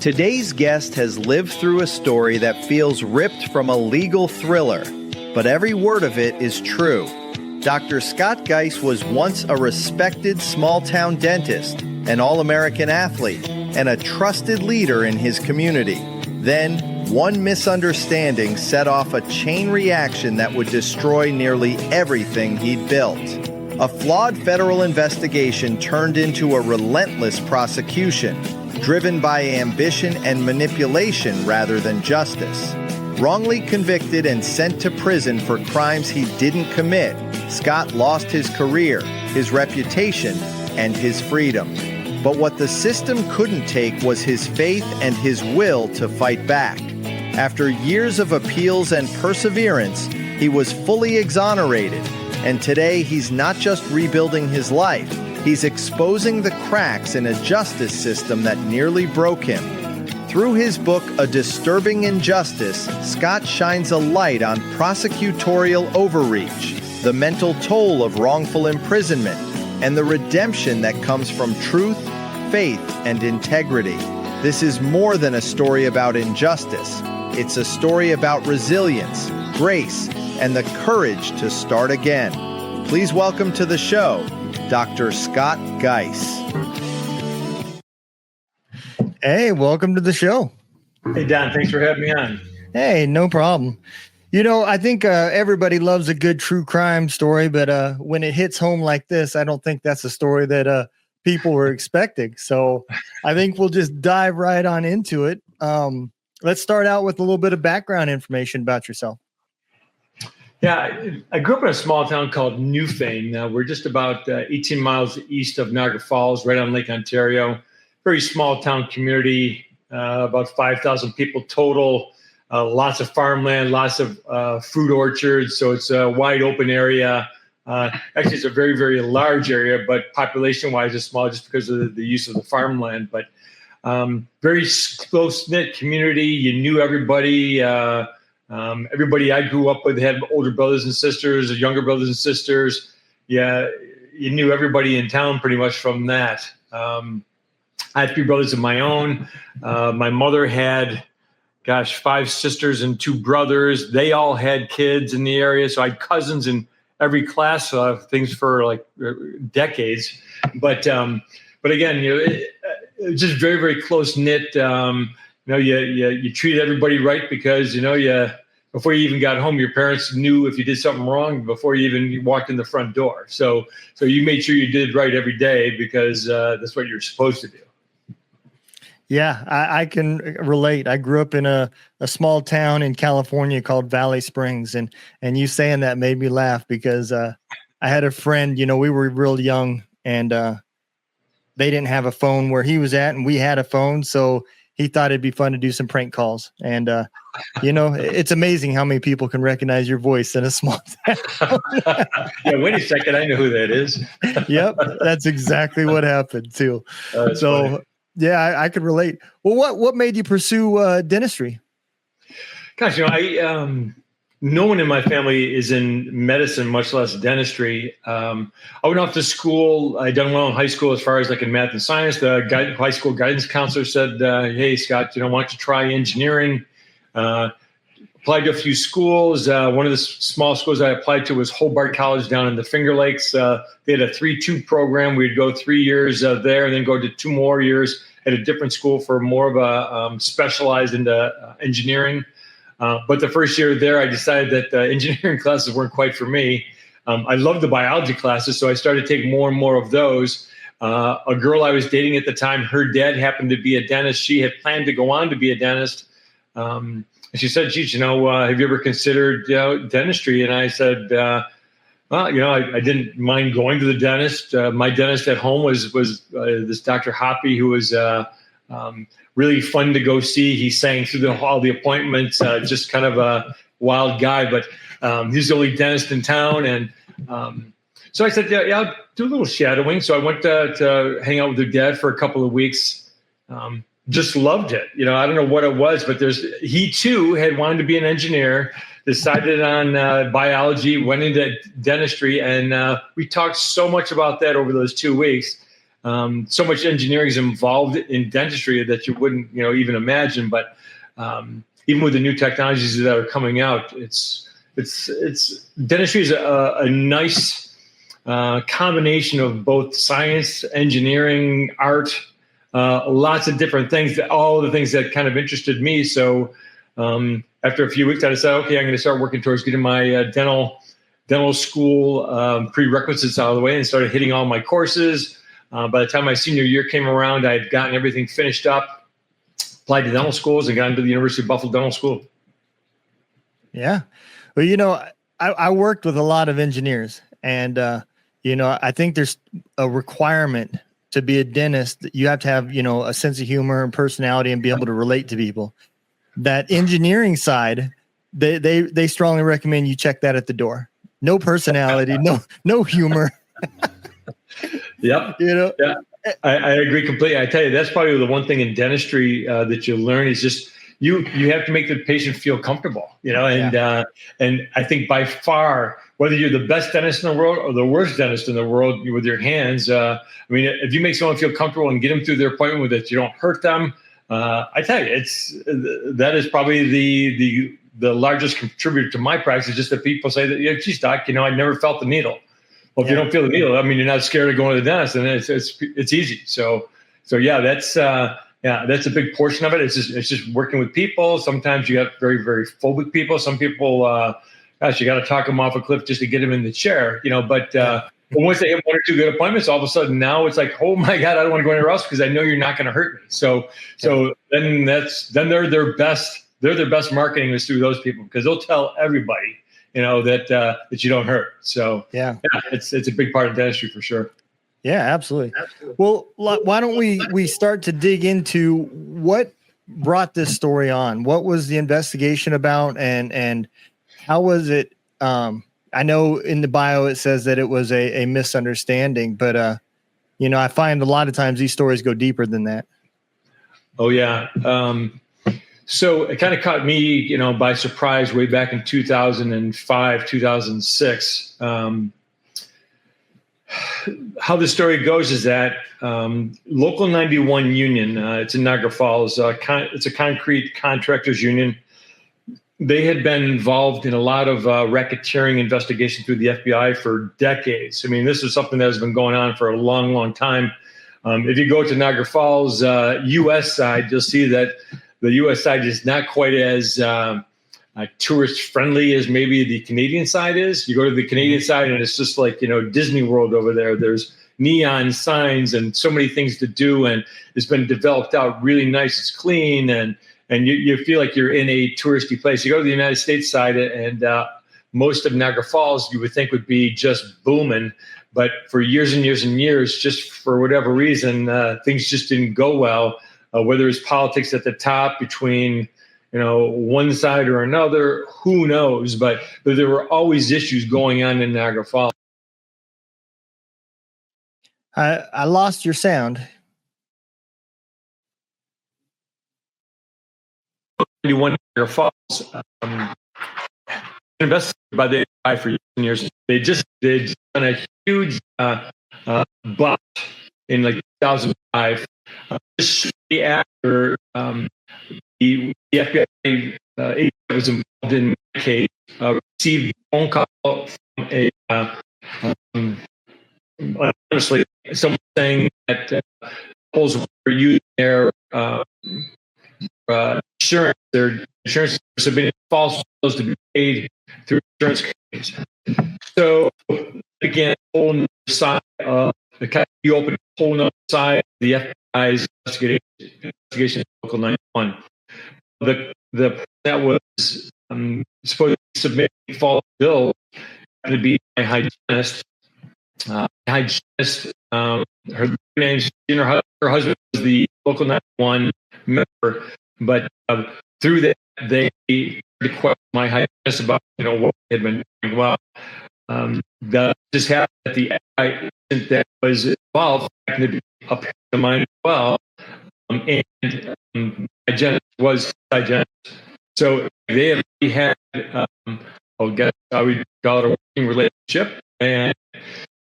Today's guest has lived through a story that feels ripped from a legal thriller, but every word of it is true. Dr. Scott Geiss was once a respected small-town dentist, an all-American athlete, and a trusted leader in his community. Then, one misunderstanding set off a chain reaction that would destroy nearly everything he'd built. A flawed federal investigation turned into a relentless prosecution, driven by ambition and manipulation rather than justice. Wrongly convicted and sent to prison for crimes he didn't commit, Scott lost his career, his reputation, and his freedom. But what the system couldn't take was his faith and his will to fight back. After years of appeals and perseverance, he was fully exonerated. And today, he's not just rebuilding his life, he's exposing the cracks in a justice system that nearly broke him. Through his book, A Disturbing Injustice, Scott shines a light on prosecutorial overreach, the mental toll of wrongful imprisonment, and the redemption that comes from truth, faith, and integrity. This is more than a story about injustice. It's a story about resilience, grace, and the courage to start again. Please welcome to the show, Dr. Scott Geiss. Hey, welcome to the show. Hey, Don, thanks for having me on. Hey, no problem. You know, I think everybody loves a good true crime story, but when it hits home like this, I don't think that's a story that people were expecting. So I think we'll just dive right on into it. Let's start out with a little bit of background information about yourself. Yeah, I grew up in a small town called Newfane. We're just about 18 miles east of Niagara Falls, right on Lake Ontario. Very small town community, about 5,000 people total, lots of farmland, lots of fruit orchards. So it's a wide open area. Actually, it's a very, very large area, but population-wise it's small just because of the use of the farmland. But very close-knit community. You knew everybody. Everybody I grew up with had older brothers and sisters, or younger brothers and sisters. Yeah, you knew everybody in town pretty much from that. I had 3 brothers of my own. My mother had, 5 sisters and 2 brothers. They all had kids in the area, so I had cousins in every class. Things for like decades. But again, it's just very, very close knit. You treat everybody right because, before you even got home, your parents knew if you did something wrong before you even walked in the front door. So you made sure you did right every day because that's what you're supposed to do. Yeah, I can relate. I grew up in a small town in California called Valley Springs. And you saying that made me laugh because I had a friend, we were real young and they didn't have a phone where he was at and we had a phone. So he thought it'd be fun to do some prank calls. And, it's amazing how many people can recognize your voice in a small town. Yeah, wait a second. I know who that is. Yep, that's exactly what happened too. So, funny. Yeah, I could relate. Well, what made you pursue dentistry? Gosh, no one in my family is in medicine, much less dentistry. I went off to school. I done well in high school as far as like in math and science. The high school guidance counselor said, hey, Scott, why don't you try engineering? Applied to a few schools. One of the small schools I applied to was Hobart College down in the Finger Lakes. They had a 3-2 program. We'd go 3 years there and then go to 2 more years at a different school for more of a specialized into engineering. But the first year there, I decided that engineering classes weren't quite for me. I loved the biology classes, so I started taking more and more of those. A girl I was dating at the time, her dad happened to be a dentist. She had planned to go on to be a dentist. And she said, geez, have you ever considered dentistry? And I said, I didn't mind going to the dentist. My dentist at home was this Dr. Hoppy, who was really fun to go see. He sang through all the appointments, just kind of a wild guy, but he's the only dentist in town. And so I said, yeah, I'll do a little shadowing. So I went to hang out with her dad for a couple of weeks. Just loved it. I don't know what it was, but he too had wanted to be an engineer, decided on biology, went into dentistry. And we talked so much about that over those 2 weeks. so much engineering is involved in dentistry that you wouldn't, even imagine. But even with the new technologies that are coming out, it's dentistry is a nice combination of both science, engineering, art, lots of different things, all the things that kind of interested me. So after a few weeks, I decided, okay, I'm going to start working towards getting my dental school prerequisites out of the way, and started hitting all my courses. By the time my senior year came around, I had gotten everything finished up, applied to dental schools, and got into the University of Buffalo Dental School. Yeah. Well, I worked with a lot of engineers, and, I think there's a requirement to be a dentist that you have to have, a sense of humor and personality and be able to relate to people. That engineering side, they strongly recommend you check that at the door. No personality, no humor. Yep. Yeah, I agree completely. I tell you, that's probably the one thing in dentistry that you learn is just you have to make the patient feel comfortable, and I think by far, whether you're the best dentist in the world or the worst dentist in the world with your hands, if you make someone feel comfortable and get them through their appointment with it, you don't hurt them. I tell you, that is probably the largest contributor to my practice, just that people say that, geez, doc, I never felt the needle. Well, if you don't feel the needle, you're not scared of going to the dentist, and it's easy. So yeah, that's a big portion of it. It's just working with people. Sometimes you got very, very phobic people. Some people, gosh, you got to talk them off a cliff just to get them in the chair, But once they have one or two good appointments, all of a sudden now it's like, oh my God, I don't want to go anywhere else because I know you're not going to hurt me. So then they're their best. They're their best marketing is through those people, because they'll tell everybody, that you don't hurt. So yeah, it's a big part of dentistry for sure. Yeah, absolutely. Well, why don't we start to dig into what brought this story on? What was the investigation about, and how was it? I know in the bio it says that it was a misunderstanding, but I find a lot of times these stories go deeper than that. Oh yeah. So it kind of caught me, by surprise way back in 2005, 2006. How the story goes is that Local 91 union, it's in Niagara Falls, it's a concrete contractors union. They had been involved in a lot of racketeering investigation through the FBI for decades. This is something that has been going on for a long, long time. If you go to Niagara Falls, U.S. side, you'll see that the U.S. side is not quite as tourist friendly as maybe the Canadian side is. You go to the Canadian side and it's just like, Disney World over there. There's neon signs and so many things to do, and it's been developed out really nice. It's clean, and you feel like you're in a touristy place. You go to the United States side, and most of Niagara Falls you would think would be just booming. But for years and years and years, just for whatever reason, things just didn't go well. Whether it's politics at the top between, one side or another, who knows? But there were always issues going on in Niagara Falls. I lost your sound. Niagara Falls, invested by the FBI for years. They just done a huge bust in 2005. Just after the FBI agent was involved in my case, received a phone call from honestly, someone saying that couples were using their insurance, their insurance submitted false bills to be paid through insurance companies. So again, a whole other side of the kind of, you open a whole other side of the FBI's investigation of Local 91. The that was supposed to submit false bills to be my hygienist. Her name's her husband was the Local 91 member, but through that they questioned my hygienist about what had been doing. Well, that just happened that the AI agent that was involved happened to be up to mine as well, and hygienist was hygienist. So they had I would guess I would call it a working relationship, and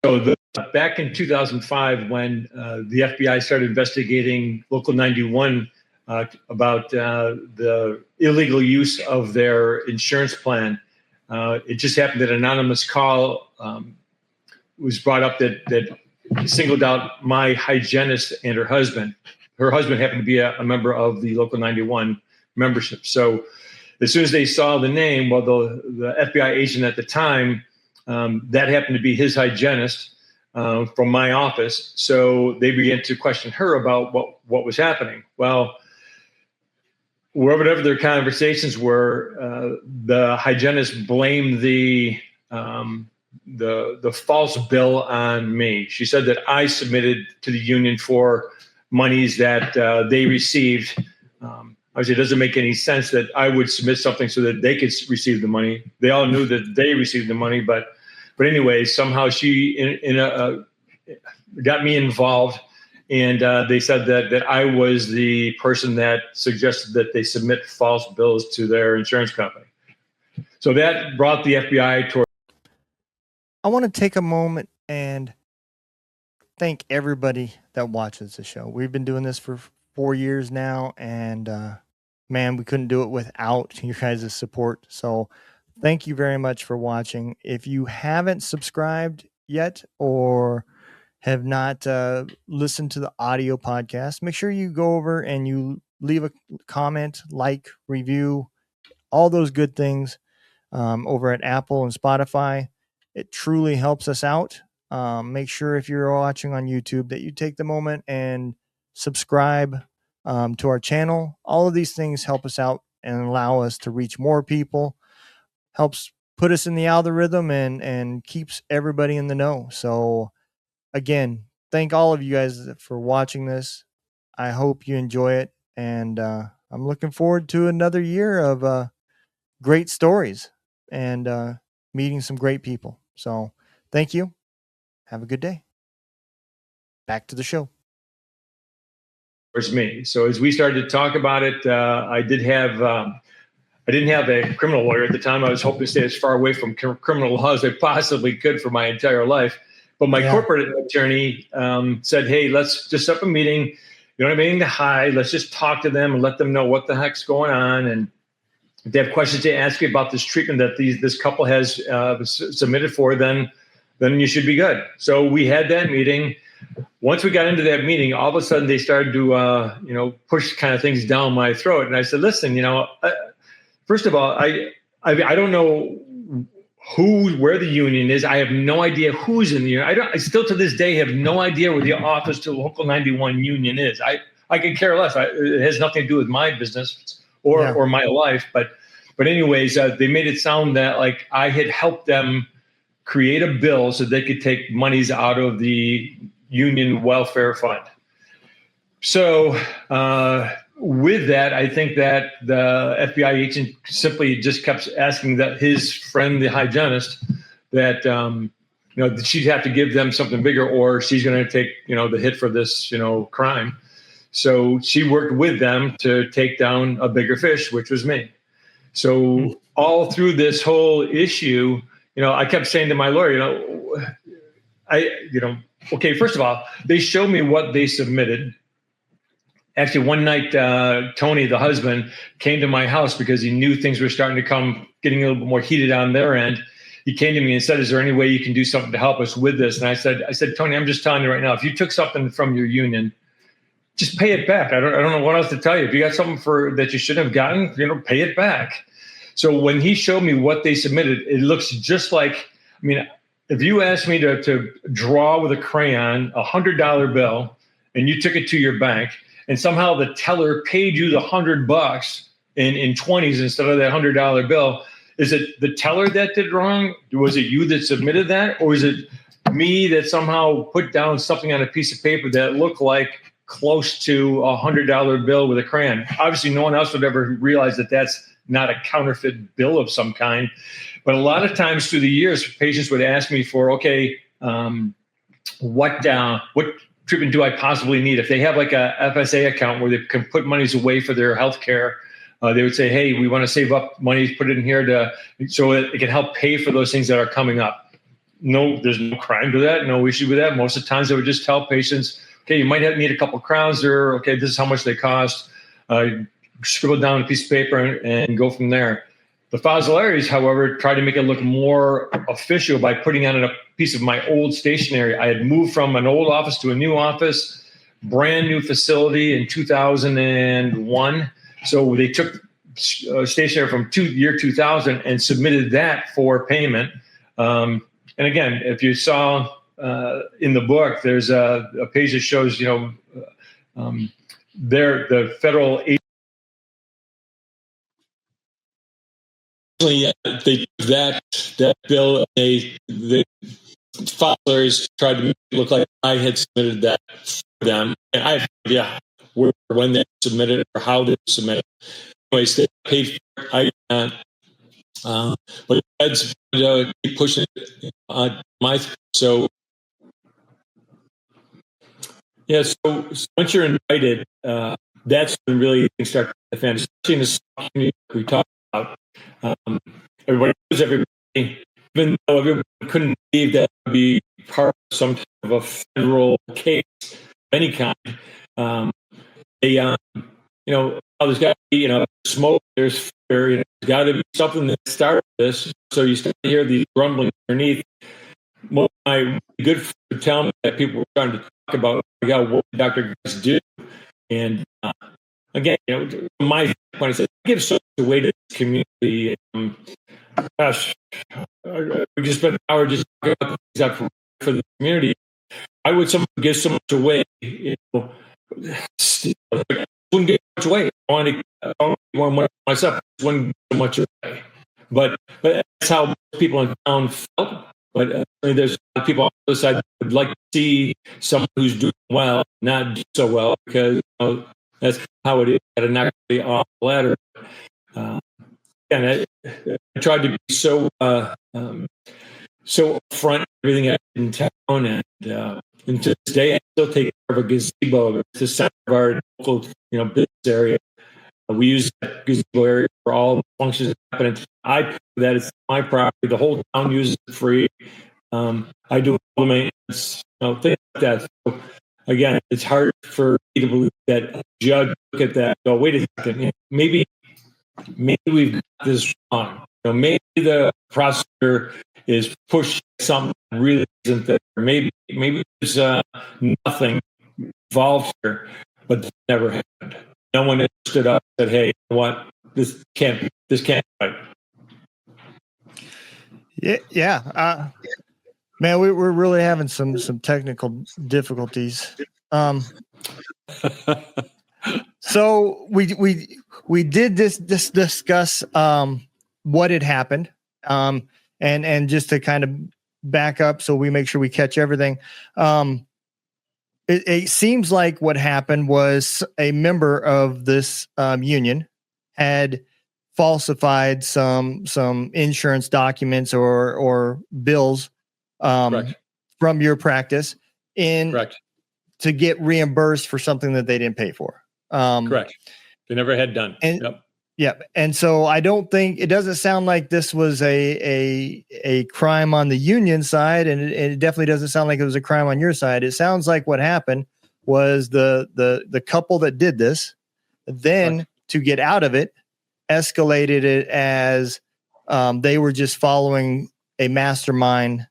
Back in 2005, when the FBI started investigating Local 91 about the illegal use of their insurance plan, it just happened that an anonymous call was brought up that singled out my hygienist and her husband. Her husband happened to be a member of the Local 91 membership. So as soon as they saw the name, well, the FBI agent at the time, that happened to be his hygienist from my office. So they began to question her about what was happening. Well, whatever their conversations were, the hygienist blamed the false bill on me. She said that I submitted to the union for monies that they received. Obviously, it doesn't make any sense that I would submit something so that they could receive the money. They all knew that they received the money, but anyway, somehow she got me involved, and they said that I was the person that suggested that they submit false bills to their insurance company. So that brought the FBI toward. I want to take a moment and thank everybody that watches the show. We've been doing this for 4 years now, and man, we couldn't do it without your guys' support. So thank you very much for watching. If you haven't subscribed yet or have not listened to the audio podcast, make sure you go over and you leave a comment, like, review, all those good things over at Apple and Spotify. It truly helps us out. Make sure if you're watching on YouTube that you take the moment and subscribe to our channel. All of these things help us out and allow us to reach more people, helps put us in the algorithm and keeps everybody in the know. So again, thank all of you guys for watching this. I hope you enjoy it. And I'm looking forward to another year of great stories and meeting some great people. So thank you. Have a good day. Back to the show. Me. So as we started to talk about it, I didn't have a criminal lawyer at the time. I was hoping to stay as far away from criminal law as I possibly could for my entire life. But my corporate attorney said, hey, let's just set up a meeting. You don't have anything to hide. Let's just talk to them and let them know what the heck's going on. And if they have questions to ask you about this treatment that this couple has submitted for, then you should be good. So we had that meeting. Once we got into that meeting, all of a sudden they started to, push kind of things down my throat. And I said, listen, first of all, I don't know where the union is. I have no idea who's in the union. I still to this day have no idea where the office to Local 91 union is. I could care less. It has nothing to do with my business or my life. But anyways, they made it sound that like I had helped them create a bill so they could take monies out of the union welfare fund. So with that, I think that the FBI agent simply just kept asking that his friend, the hygienist, that that she'd have to give them something bigger, or she's going to take the hit for this crime. So she worked with them to take down a bigger fish, which was me. So all through this whole issue, I kept saying to my lawyer, okay, first of all, they showed me what they submitted. Actually, one night, Tony, the husband, came to my house because he knew things were starting to getting a little bit more heated on their end. He came to me and said, is there any way you can do something to help us with this? And I said, Tony, I'm just telling you right now, if you took something from your union, just pay it back. I don't know what else to tell you. If you got something that you shouldn't have gotten, pay it back. So when he showed me what they submitted, it looks just like, if you asked me to draw with a crayon $100 bill and you took it to your bank and somehow the teller paid you the $100 in 20s instead of that $100 bill, is it the teller that did wrong? Was it you that submitted that? Or is it me that somehow put down something on a piece of paper that looked like close to a $100 bill with a crayon? Obviously, no one else would ever realize that that's not a counterfeit bill of some kind. But a lot of times through the years, patients would ask me for, okay, what treatment do I possibly need? If they have like a FSA account where they can put monies away for their health care, they would say, hey, we want to save up money, put it in here so it can help pay for those things that are coming up. there's no crime to that, no issue with that. Most of the times they would just tell patients, okay, you might need a couple of crowns, or okay, this is how much they cost. Scribble down a piece of paper and go from there. The Fossilari's, however, tried to make it look more official by putting on a piece of my old stationery. I had moved from an old office to a new office, brand new facility in 2001. So they took stationery from year 2000 and submitted that for payment. And again, if you saw in the book, there's a page that shows, the federal agency. They took that bill, the filers tried to make it look like I had submitted that for them. And I have no idea when they submitted it or how they submitted it. Anyways, they paid for it. I did not. But the feds keep pushing it on my. So, yeah, so once you're indicted, that's when really things start to defend, especially in the community we talked about. Everybody knows everybody, even though everyone couldn't believe that would be part of some type of a federal case of any kind. There's got to be, smoke, there's fear, there's got to be something that started this. So you start to hear these grumbling underneath. Well, my good friend would tell me that people were trying to talk about, what did Dr. Geiss do? And again, from my point, I said, give so much away to this community. Gosh, we just spent an hour just talking about things out for the community. Why would someone give so much away? I wouldn't give much away. I want more myself. I wouldn't give so much away. But that's how most people in town felt. But there's a lot of people on the other side that would like to see someone who's doing well not do so well, because that's how it is at an actually off ladder. And I tried to be so upfront everything in town, and to this day I still take care of a gazebo. It's the center of our local business area. We use that gazebo area for all the functions that happen. I pay for that. It's my property. The whole town uses it free. I do all the maintenance, things like that. So again, it's hard for me to believe that a judge look at that and go, wait a second, maybe we've got this wrong. Maybe the prosecutor is pushing something that really isn't there. Maybe there's nothing involved here, but that never happened. No one stood up and said, "Hey, you know what? This can't be right." Yeah. Man, we're really having some technical difficulties. So we did discuss what had happened, and just to kind of back up, so we make sure we catch everything. It seems like what happened was a member of this union had falsified some insurance documents or bills from your practice to get reimbursed for something that they didn't pay for. Correct. They never had done. And so I don't think it doesn't sound like this was a crime on the union side, and it definitely doesn't sound like it was a crime on your side. It sounds like what happened was the couple that did this, then to get out of it, escalated it as they were just following a mastermind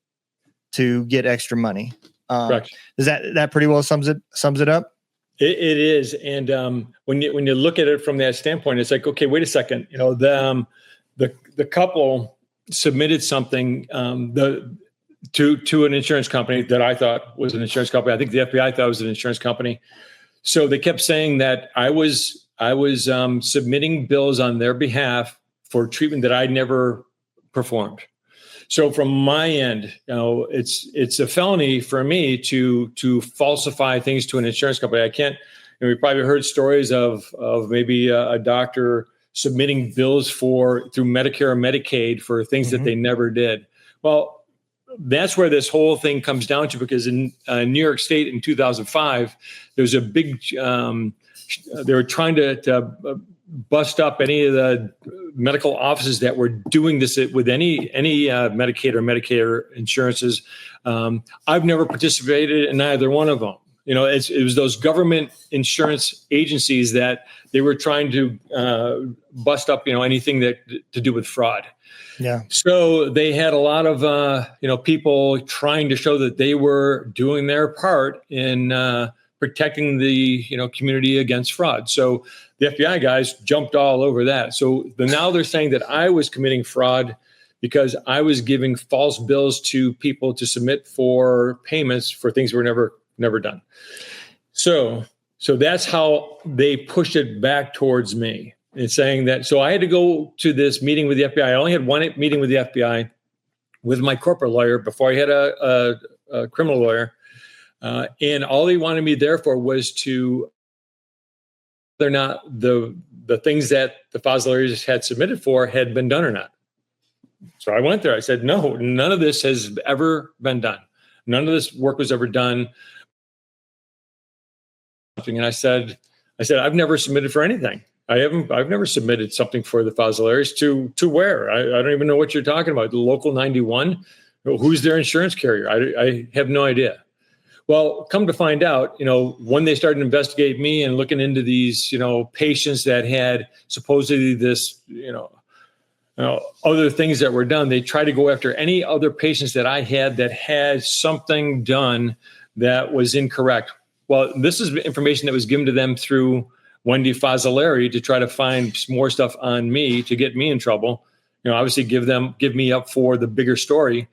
to get extra money. Correct. Does that pretty well sums it up? It is, and when you look at it from that standpoint, it's like, okay, wait a second. The couple submitted something to an insurance company that I thought was an insurance company. I think the FBI thought it was an insurance company. So they kept saying that I was submitting bills on their behalf for treatment that I never performed. So from my end, it's a felony for me to falsify things to an insurance company. I can't. We probably heard stories of maybe a doctor submitting bills through Medicare or Medicaid for things that they never did. Well, that's where this whole thing comes down to, because in New York State in 2005, there was a big. They were trying to bust up any of the medical offices that were doing this with any Medicaid or Medicare insurances. I've never participated in either one of them. It was those government insurance agencies that they were trying to bust up, anything that to do with fraud. Yeah. So they had a lot of, people trying to show that they were doing their part in protecting the, community against fraud. So the FBI guys jumped all over that. So now they're saying that I was committing fraud because I was giving false bills to people to submit for payments for things that were never done. So that's how they pushed it back towards me. And saying that, so I had to go to this meeting with the FBI. I only had one meeting with the FBI with my corporate lawyer before I had a criminal lawyer. And all they wanted me there for was to, whether or not the things that the FOS lawyers had submitted for had been done or not. So I went there. I said, no, none of this has ever been done. None of this work was ever done. And I said, I've never submitted for anything. I've never submitted something for the FOS lawyers to where? I don't even know what you're talking about. The local 91, who's their insurance carrier? I have no idea. Well, come to find out, when they started to investigate me and looking into these, patients that had supposedly this, other things that were done, they tried to go after any other patients that I had that had something done that was incorrect. Well, this is information that was given to them through Wendy Fazzolari to try to find more stuff on me to get me in trouble. Obviously give me up for the bigger story.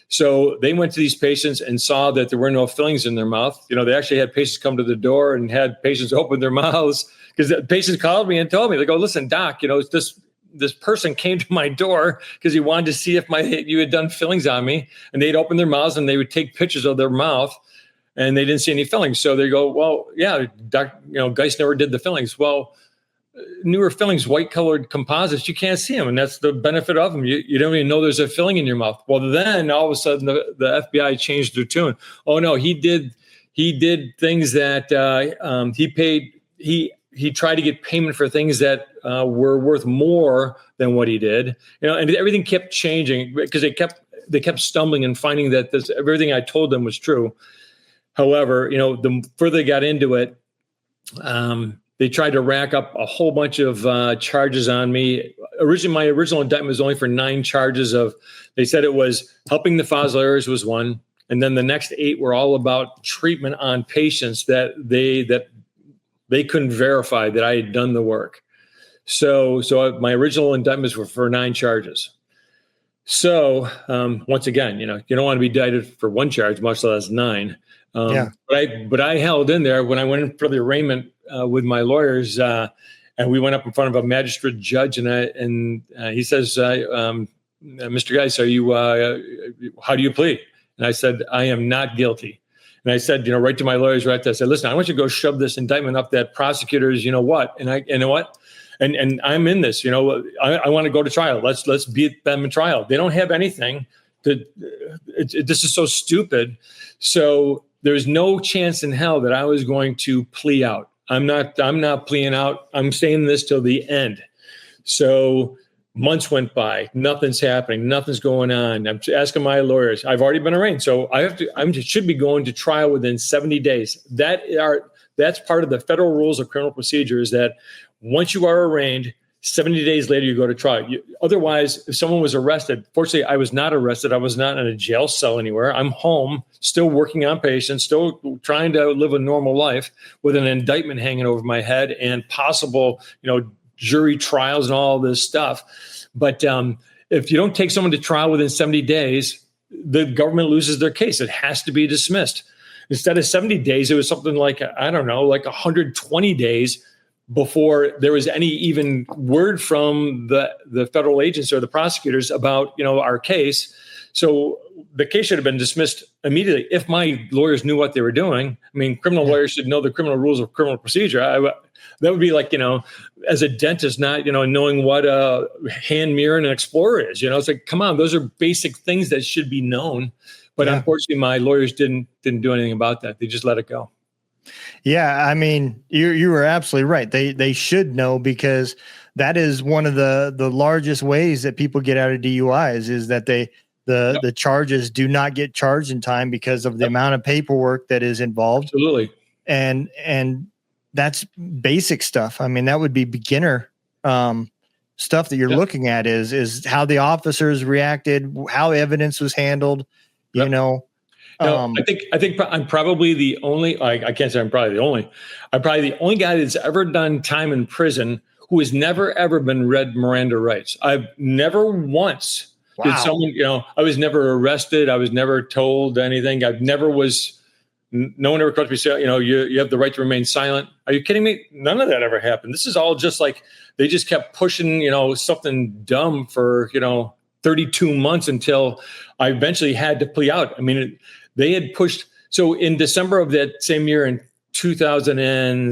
So they went to these patients and saw that there were no fillings in their mouth. They actually had patients come to the door and had patients open their mouths because the patients called me and told me, they go, listen, doc, this person came to my door because he wanted to see if you had done fillings on me, and they'd open their mouths and they would take pictures of their mouth. And they didn't see any fillings. So they go, well, yeah, Geiss never did the fillings. Well, newer fillings, white colored composites, you can't see them. And that's the benefit of them. You don't even know there's a filling in your mouth. Well, then all of a sudden the FBI changed their tune. Oh no, he did things that he tried to get payment for things that were worth more than what he did. And everything kept changing because they kept stumbling and finding that everything I told them was true. However, the further they got into it, they tried to rack up a whole bunch of charges on me. My original indictment was only for 9 charges they said it was helping the FOS lawyers was one. And then the next 8 were all about treatment on patients that they couldn't verify that I had done the work. So my original indictments were for 9 charges. So once again, you don't want to be indicted for 1 charge, much less 9. But I held in there when I went in for the arraignment with my lawyers, and we went up in front of a magistrate judge, and he says, Mr. Geiss, how do you plead? And I said, I am not guilty. And I said, right to my lawyers right there, I said, listen, I want you to go shove this indictment up that prosecutors, what? And And I'm in this, I want to go to trial. Let's beat them in trial. They don't have anything. This is so stupid. So there's no chance in hell that I was going to plea out. I'm not pleading out. I'm saying this till the end. So months went by. Nothing's happening. Nothing's going on. I'm asking my lawyers. I've already been arraigned. So I should be going to trial within 70 days. That's part of the federal rules of criminal procedures that once you are arraigned, 70 days later, you go to trial. Otherwise, if someone was arrested, fortunately, I was not arrested. I was not in a jail cell anywhere. I'm home, still working on patients, still trying to live a normal life with an indictment hanging over my head and possible, jury trials and all this stuff. But if you don't take someone to trial within 70 days, the government loses their case. It has to be dismissed. Instead of 70 days, it was something like, 120 days before there was any even word from the federal agents or the prosecutors about, our case. So the case should have been dismissed immediately if my lawyers knew what they were doing. I mean, criminal lawyers should know the criminal rules of criminal procedure. That would be like, as a dentist, not, knowing what a hand mirror and an explorer is. It's like, come on, those are basic things that should be known. But unfortunately, my lawyers didn't do anything about that. They just let it go. Yeah, I mean, you were absolutely right. They should know because that is one of the largest ways that people get out of DUIs is that the charges do not get charged in time because of the amount of paperwork that is involved. Absolutely. And that's basic stuff. I mean, that would be beginner stuff that you're looking at is how the officers reacted, how evidence was handled, you know. No, I think I'm probably the only. I can't say I'm probably the only. I'm probably the only guy that's ever done time in prison who has never ever been read Miranda rights. I've never once did someone. I was never arrested. I was never told anything. I've never was. No one ever called me say, you have the right to remain silent. Are you kidding me? None of that ever happened. This is all just like they just kept pushing, something dumb for 32 months until I eventually had to plea out. I mean, they had pushed. So in December of that same year in 2000 and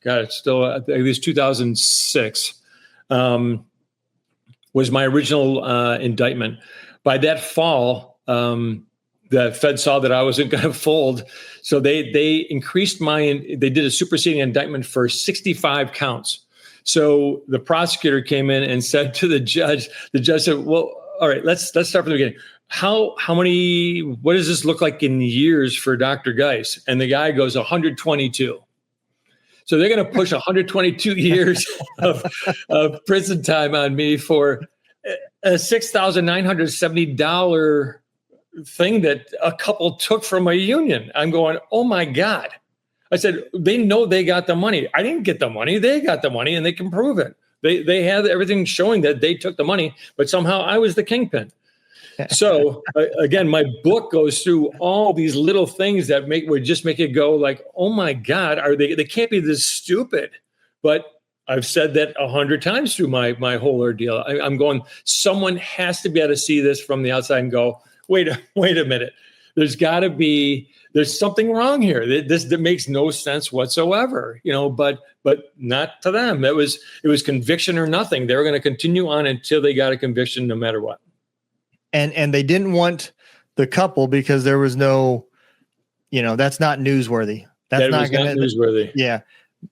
I think it was 2006 was my original indictment. By that fall, the Fed saw that I wasn't going to fold. So they increased they did a superseding indictment for 65 counts. So the prosecutor came in and said to the judge said, well, all right, let's start from the beginning. What does this look like in years for Dr. Geiss? And the guy goes 122. So they're going to push 122 years of prison time on me for a $6,970 thing that a couple took from a union. I'm going, oh my God. I said, they know they got the money. I didn't get the money. They got the money and they can prove it. They have everything showing that they took the money, but somehow I was the kingpin. So again, my book goes through all these little things that would just make it go like, oh my God, they can't be this stupid. But I've said that 100 times through my whole ordeal. I'm going, someone has to be able to see this from the outside and go, wait a minute. There's something wrong here. That makes no sense whatsoever, but not to them. It was conviction or nothing. They were going to continue on until they got a conviction no matter what. And they didn't want the couple because there was no, that's not newsworthy. That's not newsworthy. Yeah.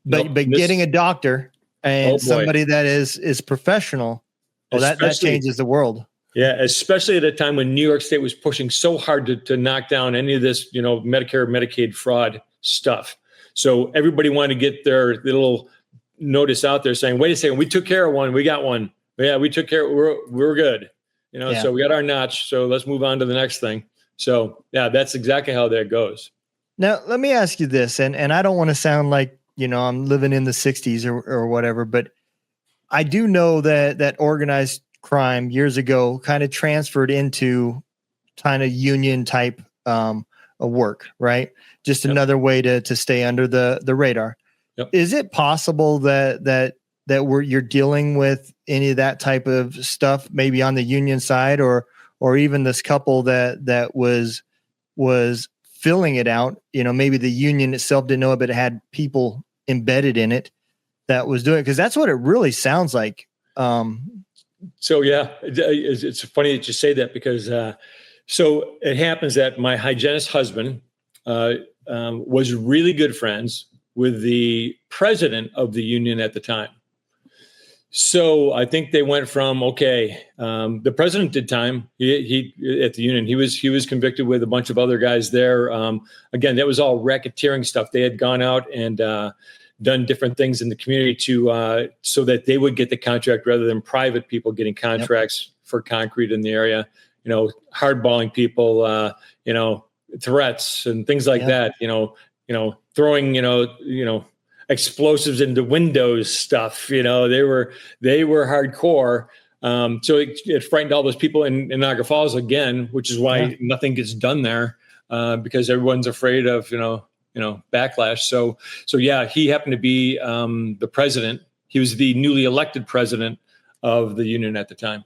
But getting a doctor and somebody that is professional, that changes the world. Yeah, especially at a time when New York State was pushing so hard to knock down any of this, Medicare, Medicaid fraud stuff. So everybody wanted to get their little notice out there saying, wait a second, we took care of one. We got one. Yeah, we took care. We're good. So we got our notch. So let's move on to the next thing. So yeah, that's exactly how that goes. Now, let me ask you this, and I don't want to sound like, I'm living in the 60s or whatever, but I do know that organized crime years ago kind of transferred into kind of union type of work, right? Just another way to stay under the radar. Yep. Is it possible that you're dealing with any of that type of stuff, maybe on the union side, or even this couple that was filling it out? Maybe the union itself didn't know it, but it had people embedded in it that was doing it, because that's what it really sounds like. So yeah, it's funny that you say that because so it happens that my hygienist husband was really good friends with the president of the union at the time. So I think they went from, the president did time. He at the union. He was convicted with a bunch of other guys there. Again, that was all racketeering stuff. They had gone out and done different things in the community so that they would get the contract rather than private people getting contracts for concrete in the area. Hardballing people, threats and things like that. Throwing, explosives into windows stuff. They were hardcore. So it frightened all those people in Niagara Falls again, which is why nothing gets done there because everyone's afraid of backlash. So yeah, he happened to be the president. He was the newly elected president of the union at the time.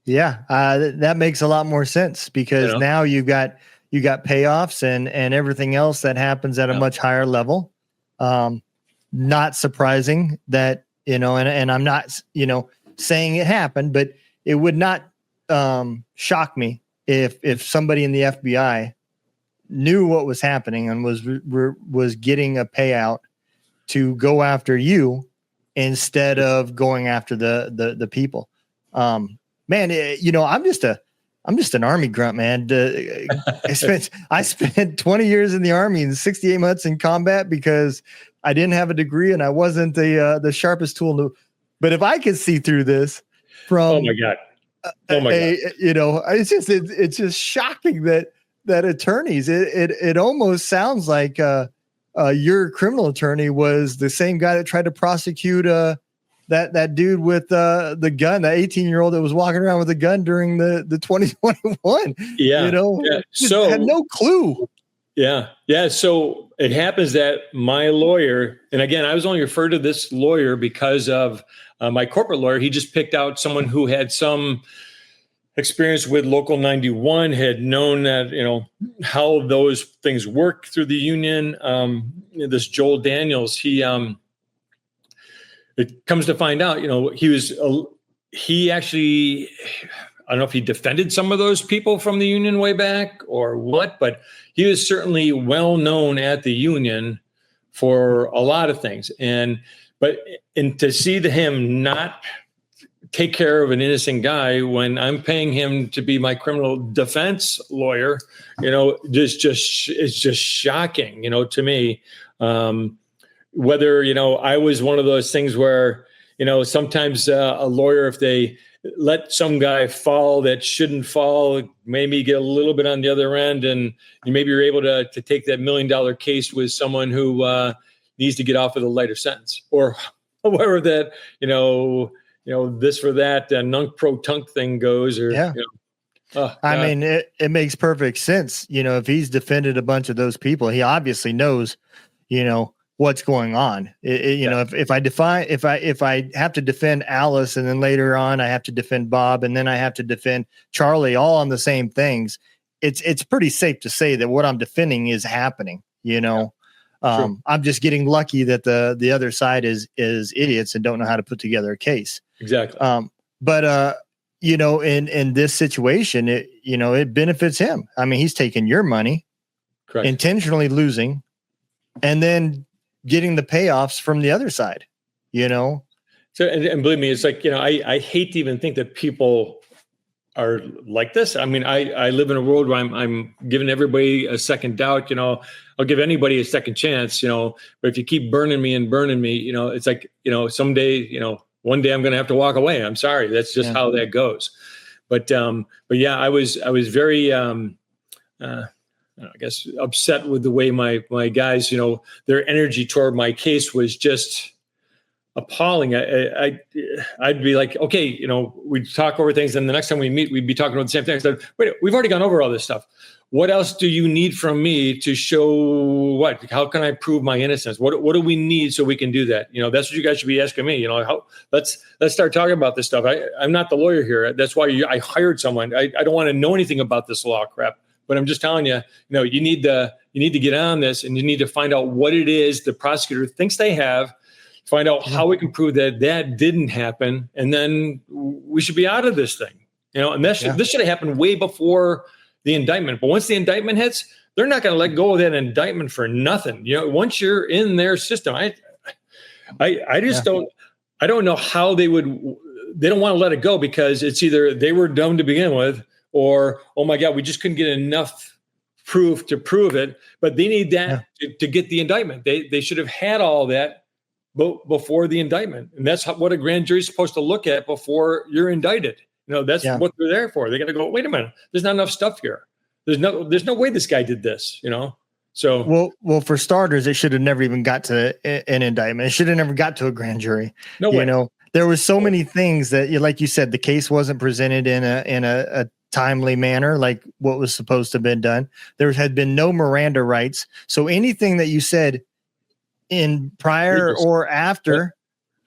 Yeah, that makes a lot more sense because now you got payoffs and everything else that happens at a much higher level. Not surprising that, and I'm not, saying it happened, but it would not shock me if somebody in the FBI knew what was happening and was getting a payout to go after you instead of going after the people. Man, I'm just an Army grunt, man. I spent 20 years in the Army and 68 months in combat because I didn't have a degree and I wasn't the sharpest tool. But if I could see through this from, oh my God, it's just shocking that attorneys. It almost sounds like your criminal attorney was the same guy that tried to prosecute that dude with the gun, the 18-year-old that was walking around with a gun during the 2021. Yeah. So had no clue. Yeah. So it happens that my lawyer, and again, I was only referred to this lawyer because of my corporate lawyer. He just picked out someone who had some experience with Local 91, had known that, how those things work through the union. This Joel Daniels, it comes to find out, he actually, I don't know if he defended some of those people from the union way back or what, but he was certainly well known at the union for a lot of things. And to see him not take care of an innocent guy when I'm paying him to be my criminal defense lawyer, it's just shocking, to me. Whether, I was one of those things where, sometimes a lawyer, if they let some guy fall that shouldn't fall, maybe get a little bit on the other end, and maybe you're able to take that $1 million case with someone who needs to get off with a lighter sentence, or however that, this for that nunc pro tunc thing goes, or yeah. I mean, it makes perfect sense. If he's defended a bunch of those people, he obviously knows, what's going on. If I have to defend Alice, and then later on I have to defend Bob, and then I have to defend Charlie, all on the same things, it's pretty safe to say that what I'm defending is happening. I'm just getting lucky that the other side is idiots and don't know how to put together a case. Exactly. But in this situation, it benefits him. I mean, he's taking your money, correct, intentionally losing, and then getting the payoffs from the other side, So, and believe me, it's like, I hate to even think that people are like this. I mean, I live in a world where I'm giving everybody a second doubt, I'll give anybody a second chance, but if you keep burning me, it's like, someday, one day I'm going to have to walk away. I'm sorry. That's just how that goes. But yeah, I was very, I guess, upset with the way my guys, their energy toward my case was just appalling. I'd be like, okay, we'd talk over things, and the next time we meet, we'd be talking about the same thing. I said, wait, we've already gone over all this stuff. What else do you need from me to show what? How can I prove my innocence? What do we need so we can do that? That's what you guys should be asking me. Let's start talking about this stuff. I'm not the lawyer here. That's why I hired someone. I don't want to know anything about this law crap. But I'm just telling you, you need to get on this, and you need to find out what it is the prosecutor thinks they have, find out how we can prove that didn't happen, and then we should be out of this thing. And this should have happened way before the indictment. But once the indictment hits, they're not going to let go of that indictment for nothing. Once you're in their system, I just don't. I don't know how they would. They don't want to let it go because it's either they were dumb to begin with, or, oh my God, we just couldn't get enough proof to prove it. But they need that to get the indictment. They should have had all that before the indictment. And that's what a grand jury is supposed to look at before you're indicted. That's what they're there for. They're going to go, wait a minute, there's not enough stuff here. There's no way this guy did this, So well, for starters, it should have never even got to an indictment. It should have never got to a grand jury. No way. There was so many things that, like you said, the case wasn't presented in a timely manner, like what was supposed to have been done. There had been no Miranda rights. So anything that you said in prior or after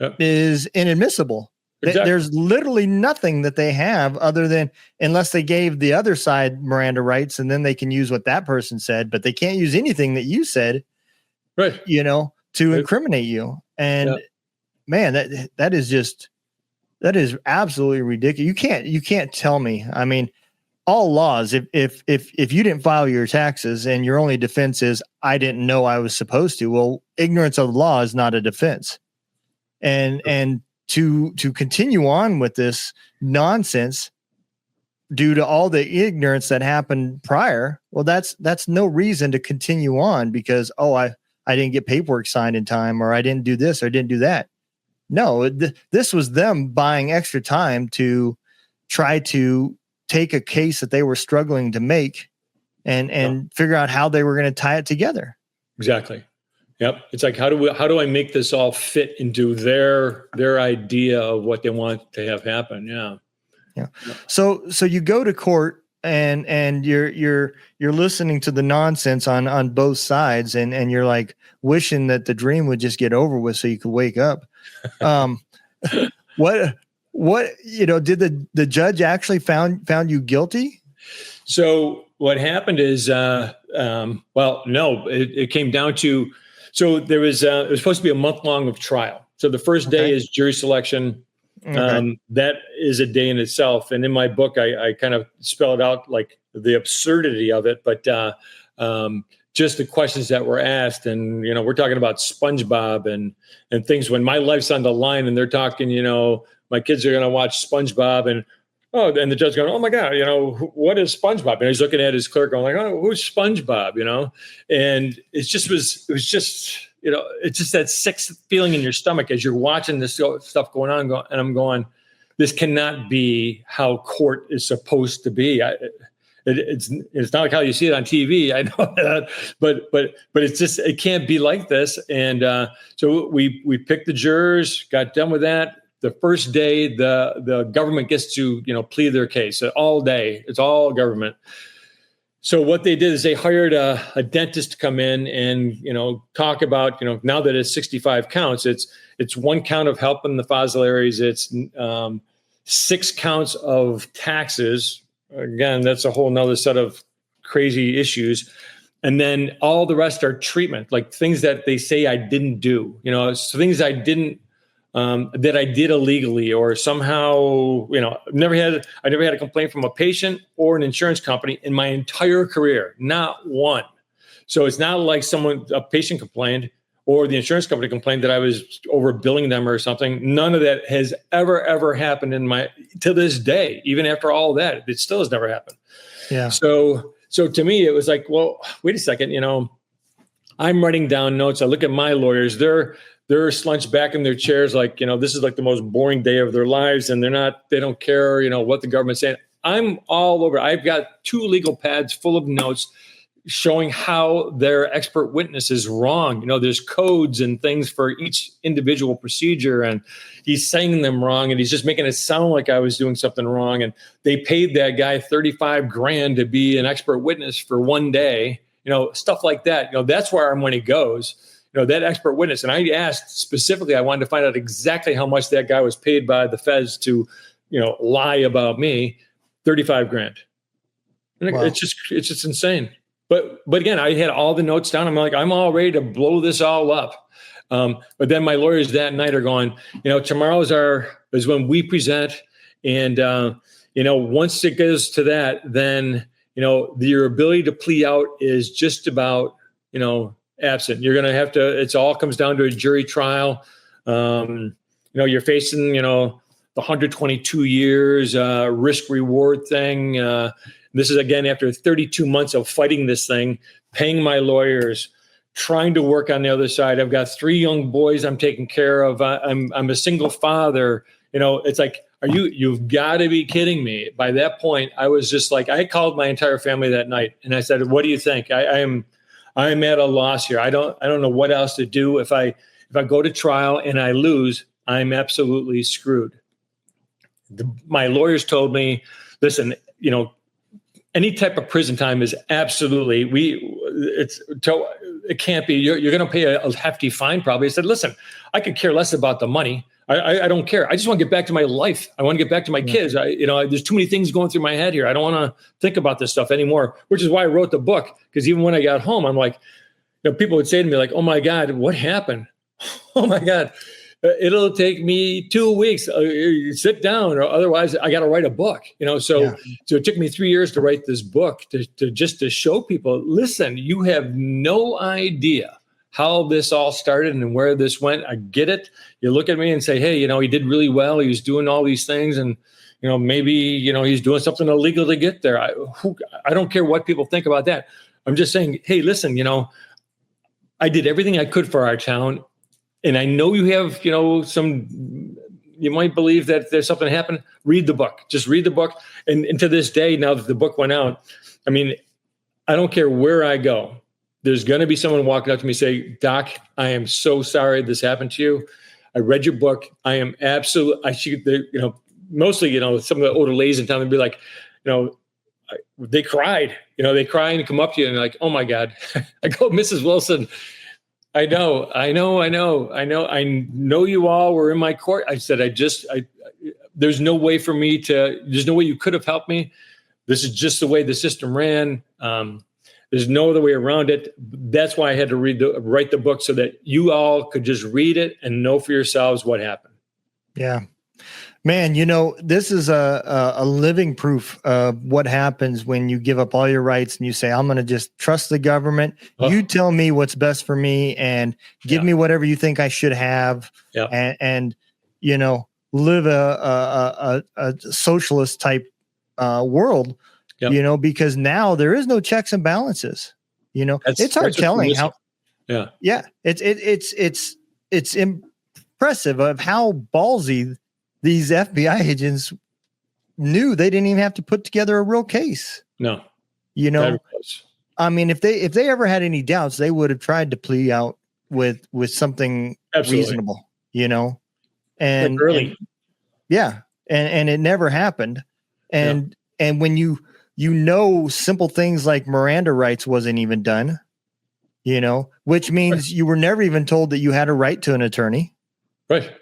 is inadmissible. Exactly. There's literally nothing that they have other than, unless they gave the other side Miranda rights, and then they can use what that person said, but they can't use anything that you said, right? To incriminate you. And man, that is absolutely ridiculous. You can't tell me. I mean, all laws, if you didn't file your taxes and your only defense is I didn't know I was supposed to, well, ignorance of the law is not a defense. and to continue on with this nonsense due to all the ignorance that happened prior, well, that's no reason to continue on because, I didn't get paperwork signed in time, or I didn't do this, or I didn't do that. No, this was them buying extra time to try to take a case that they were struggling to make and figure out how they were going to tie it together. Exactly. Yep. It's like, how do I make this all fit into their idea of what they want to have happen? Yeah. Yeah. So you go to court and you're listening to the nonsense on both sides and you're like wishing that the dream would just get over with so you could wake up. What did the judge actually found you guilty? So what happened is, it came down to, so there was, it was supposed to be a month long of trial. So the first day is jury selection. Okay. That is a day in itself. And in my book, I kind of spell it out, like the absurdity of it, but just the questions that were asked. And, we're talking about SpongeBob and things when my life's on the line and they're talking, my kids are going to watch SpongeBob and the judge going, oh my God, what is SpongeBob? And he's looking at his clerk going like, oh, who's SpongeBob? And it's just that sick feeling in your stomach as you're watching this stuff going on. And I'm going, this cannot be how court is supposed to be. It's not like how you see it on TV. I know that, but it's just, it can't be like this. And so we picked the jurors, got done with that. The first day, the government gets to, plead their case all day. It's all government. So what they did is they hired a dentist to come in and, talk about, now that it's 65 counts, it's 1 count of helping the fossilarians. It's 6 counts of taxes. Again, that's a whole nother set of crazy issues. And then all the rest are treatment, like things that they say I didn't do, so things I didn't, that I did illegally or somehow, I never had a complaint from a patient or an insurance company in my entire career, not one. So it's not like a patient complained or the insurance company complained that I was overbilling them or something. None of that has ever happened to this day, even after all that, it still has never happened. Yeah. So to me, it was like, well, wait a second, I'm writing down notes. I look at my lawyers, they're slunched back in their chairs like, this is like the most boring day of their lives. And they don't care, what the government's saying. I'm all over. I've got 2 legal pads full of notes showing how their expert witness is wrong. There's codes and things for each individual procedure and he's saying them wrong. And he's just making it sound like I was doing something wrong. And they paid that guy $35,000 to be an expert witness for 1 day, stuff like that. That's where our money goes. That expert witness. And I asked specifically, I wanted to find out exactly how much that guy was paid by the feds to, lie about me, $35,000. And wow. It's just insane. But again, I had all the notes down. I'm like, I'm all ready to blow this all up. But then my lawyers that night are going, tomorrow is when we present. And, once it goes to that, then, your ability to plea out is just about, absent. You're going to have to, it all comes down to a jury trial. You're facing, the 122 years risk reward thing. This is again, after 32 months of fighting this thing, paying my lawyers, trying to work on the other side. I've got 3 young boys I'm taking care of. I'm a single father. It's like, you've got to be kidding me. By that point, I was just like, I called my entire family that night and I said, what do you think? I'm at a loss here. I don't know what else to do. If I go to trial and I lose, I'm absolutely screwed. My lawyers told me, listen, any type of prison time is absolutely, it can't be, you're going to pay a hefty fine probably. I said, listen, I could care less about the money. I don't care. I just want to get back to my life. I want to get back to my kids. There's too many things going through my head here. I don't want to think about this stuff anymore, which is why I wrote the book. Because even when I got home, I'm like, people would say to me like, oh my God, what happened? Oh my God, it'll take me 2 weeks. Sit down, or otherwise I got to write a book. So it took me 3 years to write this book to show people, listen, you have no idea how this all started and where this went. I get it. You look at me and say, hey, he did really well. He was doing all these things, and maybe he's doing something illegal to get there. I don't care what people think about that. I'm just saying, hey, listen, I did everything I could for our town, and I know you have you might believe that there's something happened. Read the book. Just read the book. And to this day, now that the book went out, I mean, I don't care where I go. There's going to be someone walking up to me and say, Doc, I am so sorry this happened to you. I read your book. I am mostly, some of the older ladies in town would be like, they cried, they cry and come up to you and like, oh my God. I go, Mrs. Wilson, I know you all were in my court. I said, there's no way you could have helped me. This is just the way the system ran. There's no other way around it. That's why I had to write the book so that you all could just read it and know for yourselves what happened. Yeah, man, this is a living proof of what happens when you give up all your rights and you say, I'm going to just trust the government. Oh. You tell me what's best for me and give me whatever you think I should have. Yeah. And live a socialist type world, because now there is no checks and balances. It's hard telling how. Yeah. It's impressive of how ballsy these FBI agents knew they didn't even have to put together a real case. No. I mean, if they ever had any doubts, they would have tried to plea out with something reasonable, and early. And it never happened. And when simple things like Miranda rights wasn't even done, which means you were never even told that you had a right to an attorney. Right.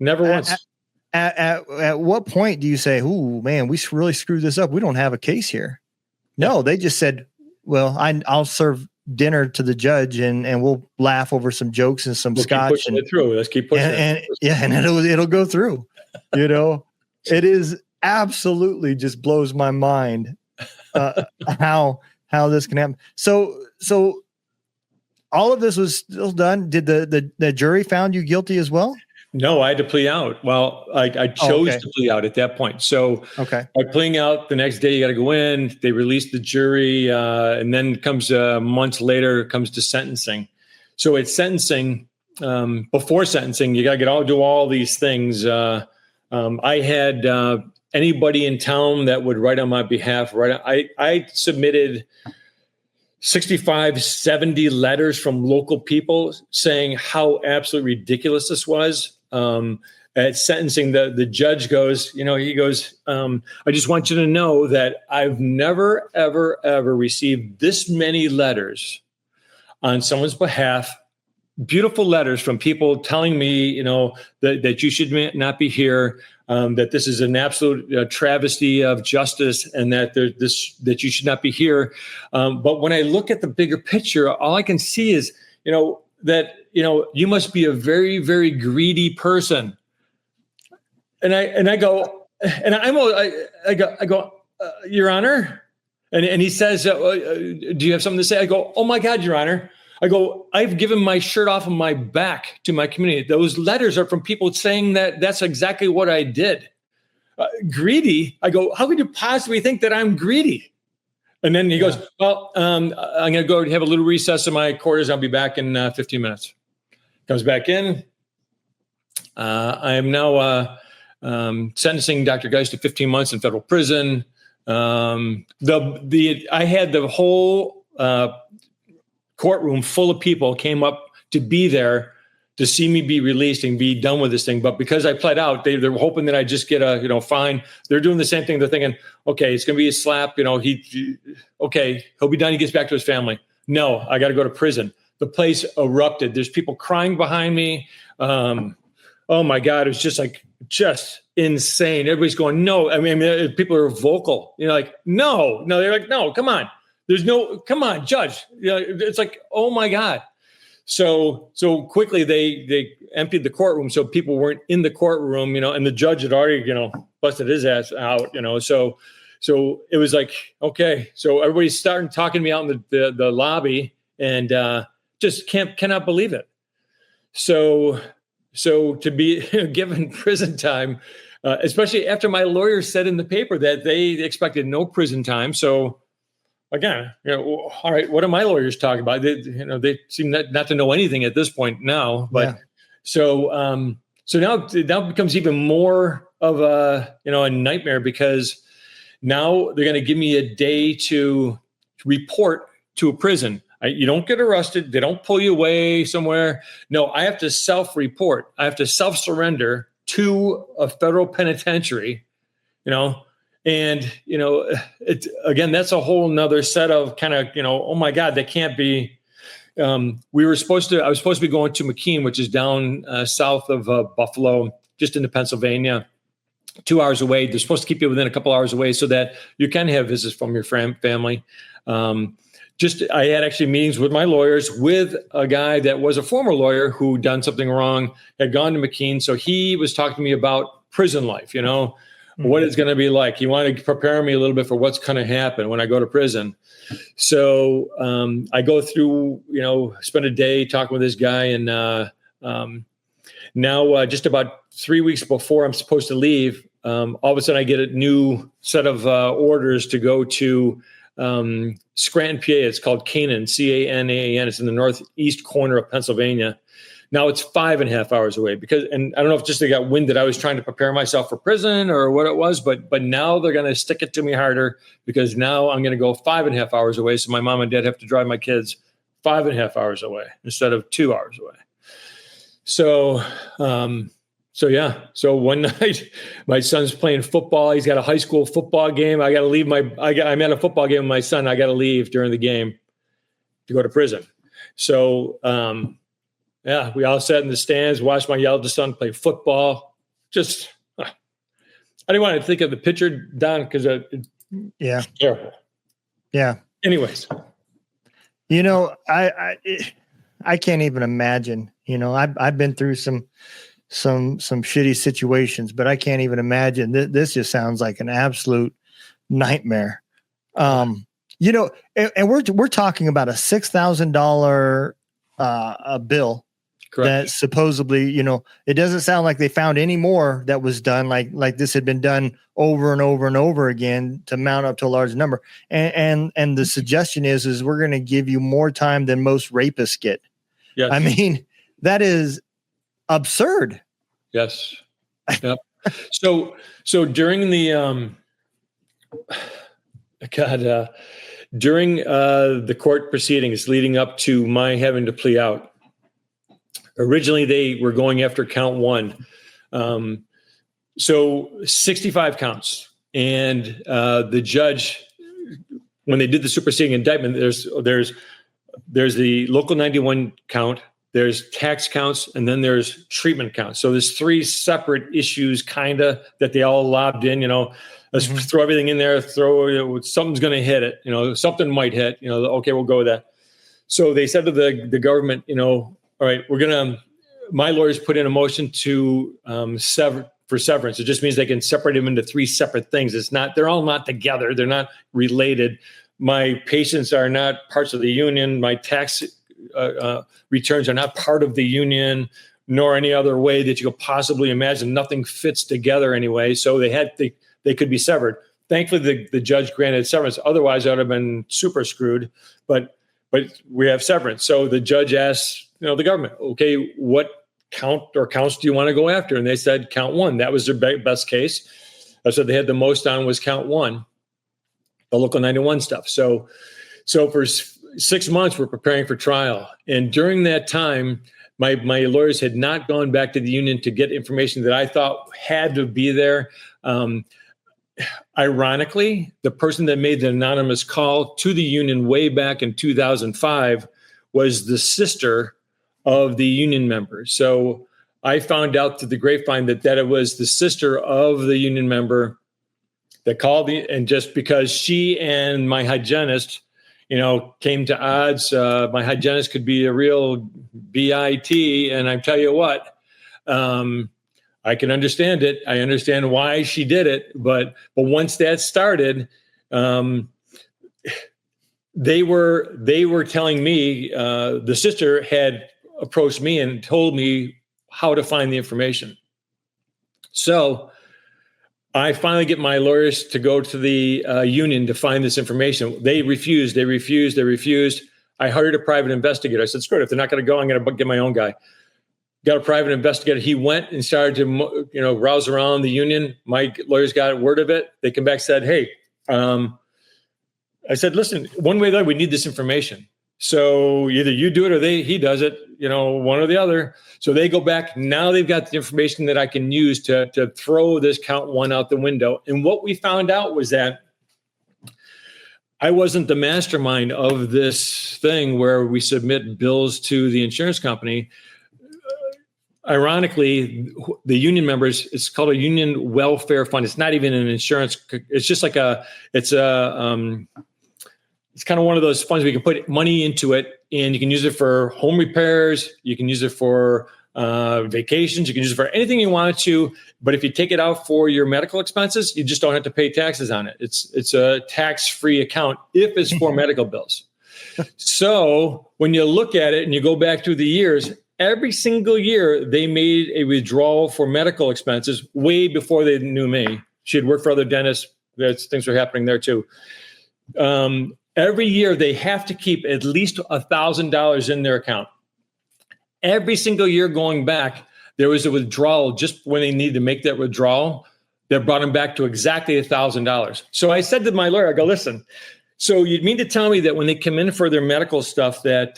Never once. At what point do you say, "Ooh, man, we really screwed this up. We don't have a case here"? No, they just said, "Well, I'll serve dinner to the judge, and we'll laugh over some jokes and some scotch." Keep pushing it through. Let's keep pushing it. And it'll go through. It is absolutely just blows my mind how this can happen. So all of this was still done. Did the jury found you guilty as well? No, I had to plea out. Well, I chose to plea out at that point. So by pleading out, the next day you got to go in. They released the jury, and then comes months later comes to sentencing. So at sentencing, before sentencing, you got to do all these things. I had anybody in town that would write on my behalf. I submitted 65, 70 letters from local people saying how absolutely ridiculous this was. At sentencing, the judge goes, I just want you to know that I've never, ever, ever received this many letters on someone's behalf, beautiful letters from people telling me, that you should not be here, that this is an absolute travesty of justice, and that that you should not be here. But when I look at the bigger picture, all I can see is, that you must be a very, very greedy person. And I go, Your Honor, and he says, do you have something to say? I go, oh my God, Your Honor. I go, I've given my shirt off of my back to my community. Those letters are from people saying that that's exactly what I did. Greedy. I go, how could you possibly think that I'm greedy? And then he goes, well, I'm going to go have a little recess in my quarters. I'll be back in 15 minutes. Comes back in. I am now sentencing Dr. Geiss to 15 months in federal prison. I had the whole courtroom full of people came up to be there to see me be released and be done with this thing. But because I pled out, they're hoping that I just get a fine. They're doing the same thing. They're thinking, okay, it's going to be a slap. He'll be done. He gets back to his family. No, I got to go to prison. The place erupted. There's people crying behind me. Oh my God. It was just insane. Everybody's going, no. I mean, people are vocal, like, no, they're like, no, come on. Come on, judge. It's like, oh my God. So quickly they emptied the courtroom, so people weren't in the courtroom, and the judge had already, busted his ass out, So it was like, okay. So everybody's starting talking to me out in the lobby, and just cannot believe it. So to be given prison time, especially after my lawyer said in the paper that they expected no prison time. So again, all right, what are my lawyers talking about? They seem not to know anything at this point now. But so now it becomes even more of a nightmare, because now they're going to give me a day to report to a prison. You don't get arrested. They don't pull you away somewhere. No, I have to self-report. I have to self-surrender to a federal penitentiary, and, it's, again, that's a whole nother set of kind of, oh my God, that can't be. I was supposed to be going to McKean, which is down south of Buffalo, just into Pennsylvania, 2 hours away. They're supposed to keep you within a couple hours away so that you can have visits from your family. I had actually meetings with my lawyers, with a guy that was a former lawyer who done something wrong, had gone to McKean. So he was talking to me about prison life, what it's going to be like. He wanted to prepare me a little bit for what's going to happen when I go to prison. So I go through, spend a day talking with this guy. And now just about 3 weeks before I'm supposed to leave, all of a sudden I get a new set of orders to go to Scranton, PA. It's called Canaan, Canaan. It's in the northeast corner of Pennsylvania. Now it's 5.5 hours away, and I don't know if just they got wind that I was trying to prepare myself for prison or what it was, but now they're going to stick it to me harder, because now I'm going to go 5.5 hours away. So my mom and dad have to drive my kids 5.5 hours away instead of 2 hours away. So one night my son's playing football. He's got a high school football game. I got to leave I'm at a football game with my son. I got to leave during the game to go to prison. So, we all sat in the stands, watched my eldest son play football. Just, I didn't want to think of the picture, Don, because it's terrible. Yeah. Anyways, I can't even imagine. I've been through some shitty situations, but I can't even imagine. This just sounds like an absolute nightmare. And we're talking about a $6,000 bill. Correct. That supposedly, it doesn't sound like they found any more that was done like this had been done over and over and over again to mount up to a large number. And the suggestion is we're going to give you more time than most rapists get. Yes. I mean, that is absurd. Yes. Yep. So during the during the court proceedings leading up to my having to plea out, originally they were going after count one. So 65 counts, and the judge, when they did the superseding indictment, there's the local 91 count, there's tax counts, and then there's treatment counts. So there's three separate issues that they all lobbed in, let's throw everything in there, something's going to hit it, something might hit, okay, we'll go with that. So they said to the government, all right, my lawyers put in a motion to severance. It just means they can separate them into three separate things. They're all not together. They're not related. My patients are not parts of the union. My tax returns are not part of the union, nor any other way that you could possibly imagine. Nothing fits together anyway. So they could be severed. Thankfully, the judge granted severance. Otherwise, I would have been super screwed. But we have severance. So the judge asked, the government, okay, what count or counts do you want to go after? And they said count one. That was their best case. That's what they had the most on, was count one, the local 91 stuff. So for 6 months, we're preparing for trial. And during that time, my lawyers had not gone back to the union to get information that I thought had to be there. Ironically, the person that made the anonymous call to the union way back in 2005 was the sister of the union member. So I found out through the grapevine that it was the sister of the union member that called and just because she and my hygienist, came to odds, my hygienist could be a real BIT. And I tell you what, I can understand it. I understand why she did it. But once that started, they were telling me, the sister had approached me and told me how to find the information. So I finally get my lawyers to go to the union to find this information. They refused. I hired a private investigator. I said, screw it. If they're not going to go, I'm going to get my own guy. Got a private investigator. He went and started to, rouse around the union. My lawyers got word of it. They come back and said, hey, I said, listen, one way or the other, we need this information. So either you do it or he does it, one or the other. So they go back. Now they've got the information that I can use to throw this count one out the window. And what we found out was that I wasn't the mastermind of this thing where we submit bills to the insurance company. Ironically, the union members, it's called a union welfare fund. It's not even an insurance. It's just like it's kind of one of those funds where you can put money into it and you can use it for home repairs. You can use it for vacations. You can use it for anything you want to. But if you take it out for your medical expenses, you just don't have to pay taxes on it. It's a tax-free account if it's for medical bills. So when you look at it and you go back through the years, every single year they made a withdrawal for medical expenses way before they knew me. She had worked for other dentists. Things were happening there too. Every year they have to keep at least $1,000 in their account. Every single year going back, there was a withdrawal just when they needed to make that withdrawal that brought them back to exactly $1,000. So I said to my lawyer, I go, listen, so you mean to tell me that when they come in for their medical stuff that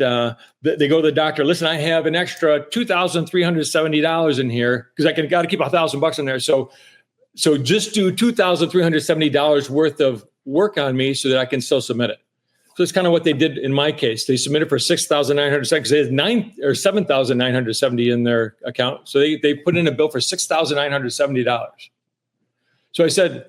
they go to the doctor, listen, I have an extra $2,370 in here because I got to keep $1,000 in there. So just do $2,370 worth of work on me so that I can still submit it. So it's kind of what they did in my case. They submitted for $6,970 because they had $7,970 in their account. So they put in a bill for $6,970. So I said,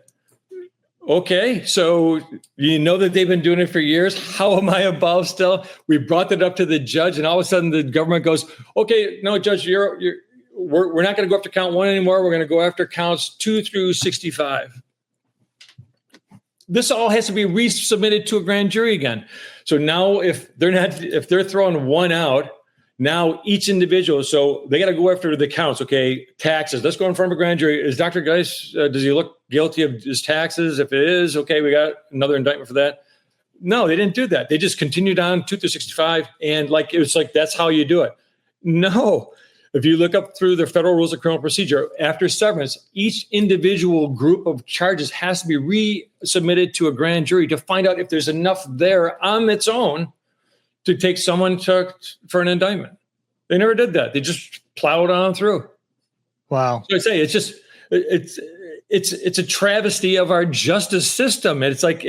okay, so you know that they've been doing it for years. How am I above still? We brought that up to the judge, and all of a sudden the government goes, okay, no, Judge, we're not going to go after count one anymore. We're going to go after counts 2 through 65. This all has to be resubmitted to a grand jury again. So now if they're throwing one out, now each individual, so they got to go after the counts. Okay, taxes. Let's go in front of a grand jury. Is Dr. Geiss, does he look guilty of his taxes? If it is, okay, we got another indictment for that. No, they didn't do that. They just continued on 2 through 65, and it was like that's how you do it. No. If you look up through the federal rules of criminal procedure, after severance, each individual group of charges has to be resubmitted to a grand jury to find out if there's enough there on its own to take someone for an indictment. They never did that. They just plowed on through. Wow. So I say it's a travesty of our justice system. It's like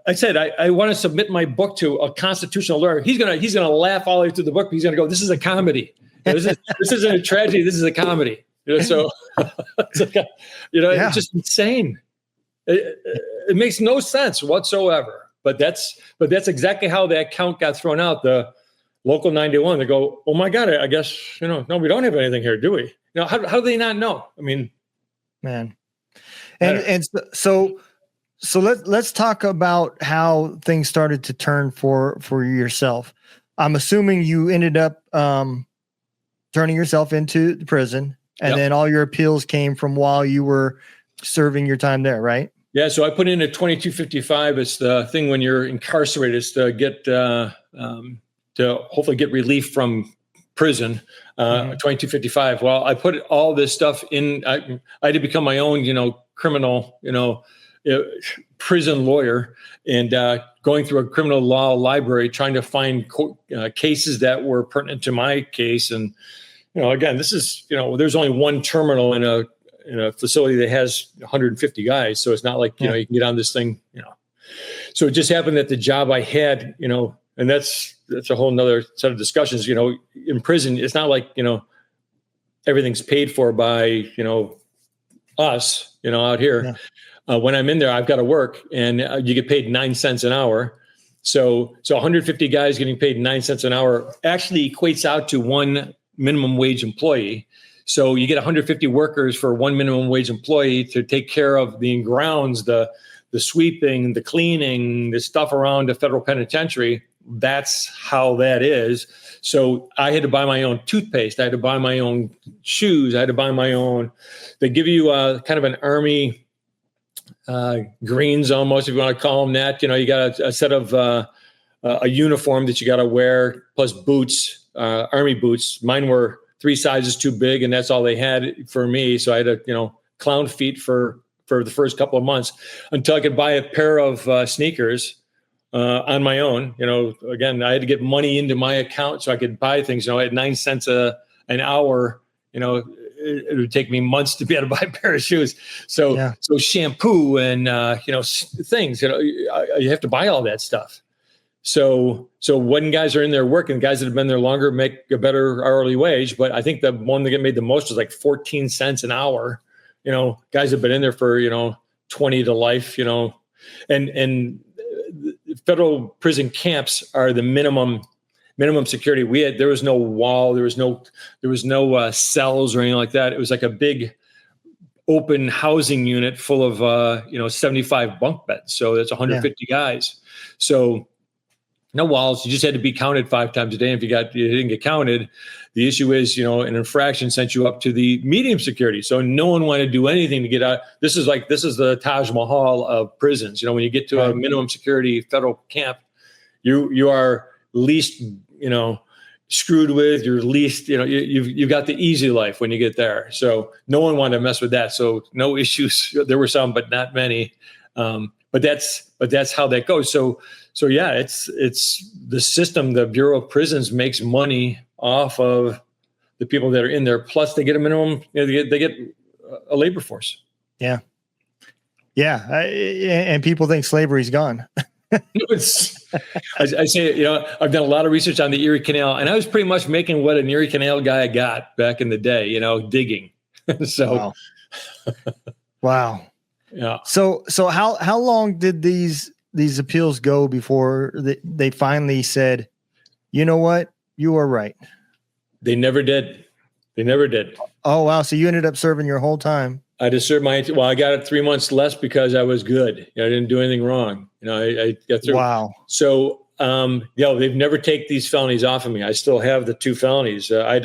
I said, I want to submit my book to a constitutional lawyer. He's gonna laugh all the way through the book. He's gonna go, "This is a comedy. This isn't a tragedy. This is a comedy." So it's like It's just insane. It makes no sense whatsoever. But that's exactly how that count got thrown out. The local 911. They go, "Oh my God! I guess no, we don't have anything here, do we?" How do they not know? I mean, man, and so. So let's talk about how things started to turn for yourself. I'm assuming you ended up turning yourself into the prison, and then all your appeals came from while you were serving your time there, right? Yeah. So I put in a 2255. It's the thing when you're incarcerated. It's to get to hopefully get relief from prison. 2255. Well, I put all this stuff in. I had to become my own, criminal, prison lawyer, and going through a criminal law library, trying to find cases that were pertinent to my case. And, again, this is, there's only one terminal in a facility that has 150 guys. So it's not like, you can get on this thing, So it just happened that the job I had, and that's a whole nother set of discussions, in prison, it's not like, everything's paid for by, us, out here. Yeah. When I'm in there, I've got to work, and you get paid 9 cents an hour. So 150 guys getting paid 9 cents an hour actually equates out to one minimum wage employee. So you get 150 workers for one minimum wage employee to take care of the grounds, the the sweeping, the cleaning, the stuff around the federal penitentiary. That's how that is. So I had to buy my own toothpaste. I had to buy my own shoes. I had to buy my own. They give you kind of an army greens almost, if you want to call them that. You got a set of a uniform that you got to wear, plus boots, army boots. Mine were 3 sizes too big, and that's all they had for me. So I had to, clown feet for the first couple of months until I could buy a pair of sneakers on my own. Again, I had to get money into my account so I could buy things. At 9 cents an hour, it would take me months to be able to buy a pair of shoes. So shampoo and things. You have to buy all that stuff. So when guys are in there working, guys that have been there longer make a better hourly wage. But I think the one that get made the most is like 14 cents an hour. Guys have been in there for 20 to life. And federal prison camps are the minimum security. There was no wall, there was no cells or anything like that. It was like a big open housing unit full of 75 bunk beds. So that's 150 guys. So no walls. You just had to be counted 5 times a day. And if you didn't get counted, the issue is, an infraction sent you up to the medium security. So no one wanted to do anything to get out. This is the Taj Mahal of prisons. When you get to a minimum security federal camp, you are least, screwed with. You're least, you've got the easy life when you get there. So no one wanted to mess with that. So no issues. There were some, but not many. But that's how that goes. So yeah, it's the system. The Bureau of Prisons makes money off of the people that are in there. Plus, they get a minimum. They get a labor force. Yeah. And people think slavery's gone. I say, I've done a lot of research on the Erie Canal, and I was pretty much making what an Erie Canal guy got back in the day. Digging. So, wow. Yeah. So how long did these appeals go before they finally said, you know what, you are right? They never did. Oh, wow. So you ended up serving your whole time. I just served I got it 3 months less because I was good. I didn't do anything wrong. I got through. Wow. So, they've never taken these felonies off of me. I still have the 2 felonies. I had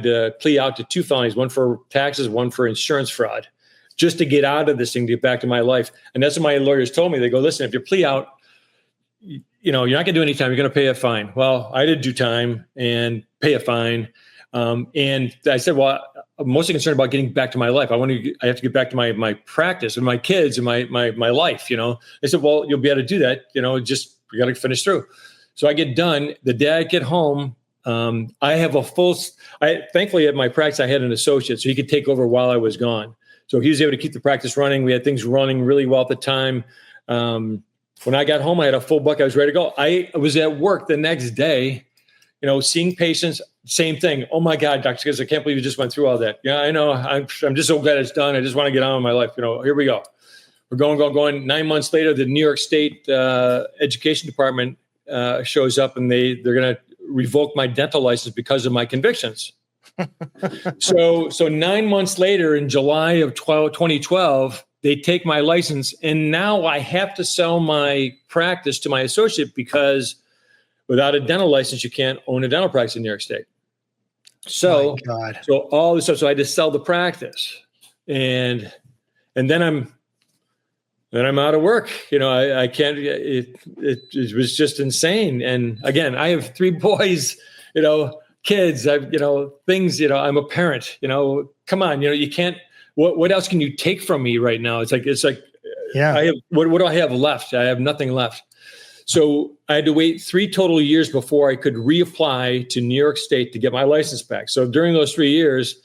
to plea out to 2 felonies, one for taxes, one for insurance fraud, just to get out of this thing, to get back to my life. And that's what my lawyers told me. They go, listen, if you plea out, you're not going to do any time. You're going to pay a fine. Well, I did do time and pay a fine. And I said, well, I'm mostly concerned about getting back to my life. I have to get back to my practice and my kids and my life. They said, well, you'll be able to do that. We got to finish through. So I get done. The day I get home, I have thankfully at my practice, I had an associate, so he could take over while I was gone. So he was able to keep the practice running. We had things running really well at the time. When I got home, I had a full buck. I was ready to go. I was at work the next day, seeing patients, same thing. Oh my God, Dr. Geiss, I can't believe you just went through all that. Yeah, I know. I'm just so glad it's done. I just want to get on with my life. Here we go. We're going. 9 months later, the New York State Education Department shows up, and they're going to revoke my dental license because of my convictions. So 9 months later, in July of 2012, they take my license, and now I have to sell my practice to my associate because without a dental license, you can't own a dental practice in New York State. So all this stuff. So I had to sell the practice, and then I'm out of work. I can't. It was just insane. And again, I have 3 boys. Kids. Things. I'm a parent. Come on. You can't. What else can you take from me right now? It's like. Yeah. I have. What do I have left? I have nothing left. So I had to wait 3 total years before I could reapply to New York State to get my license back. So during those 3 years,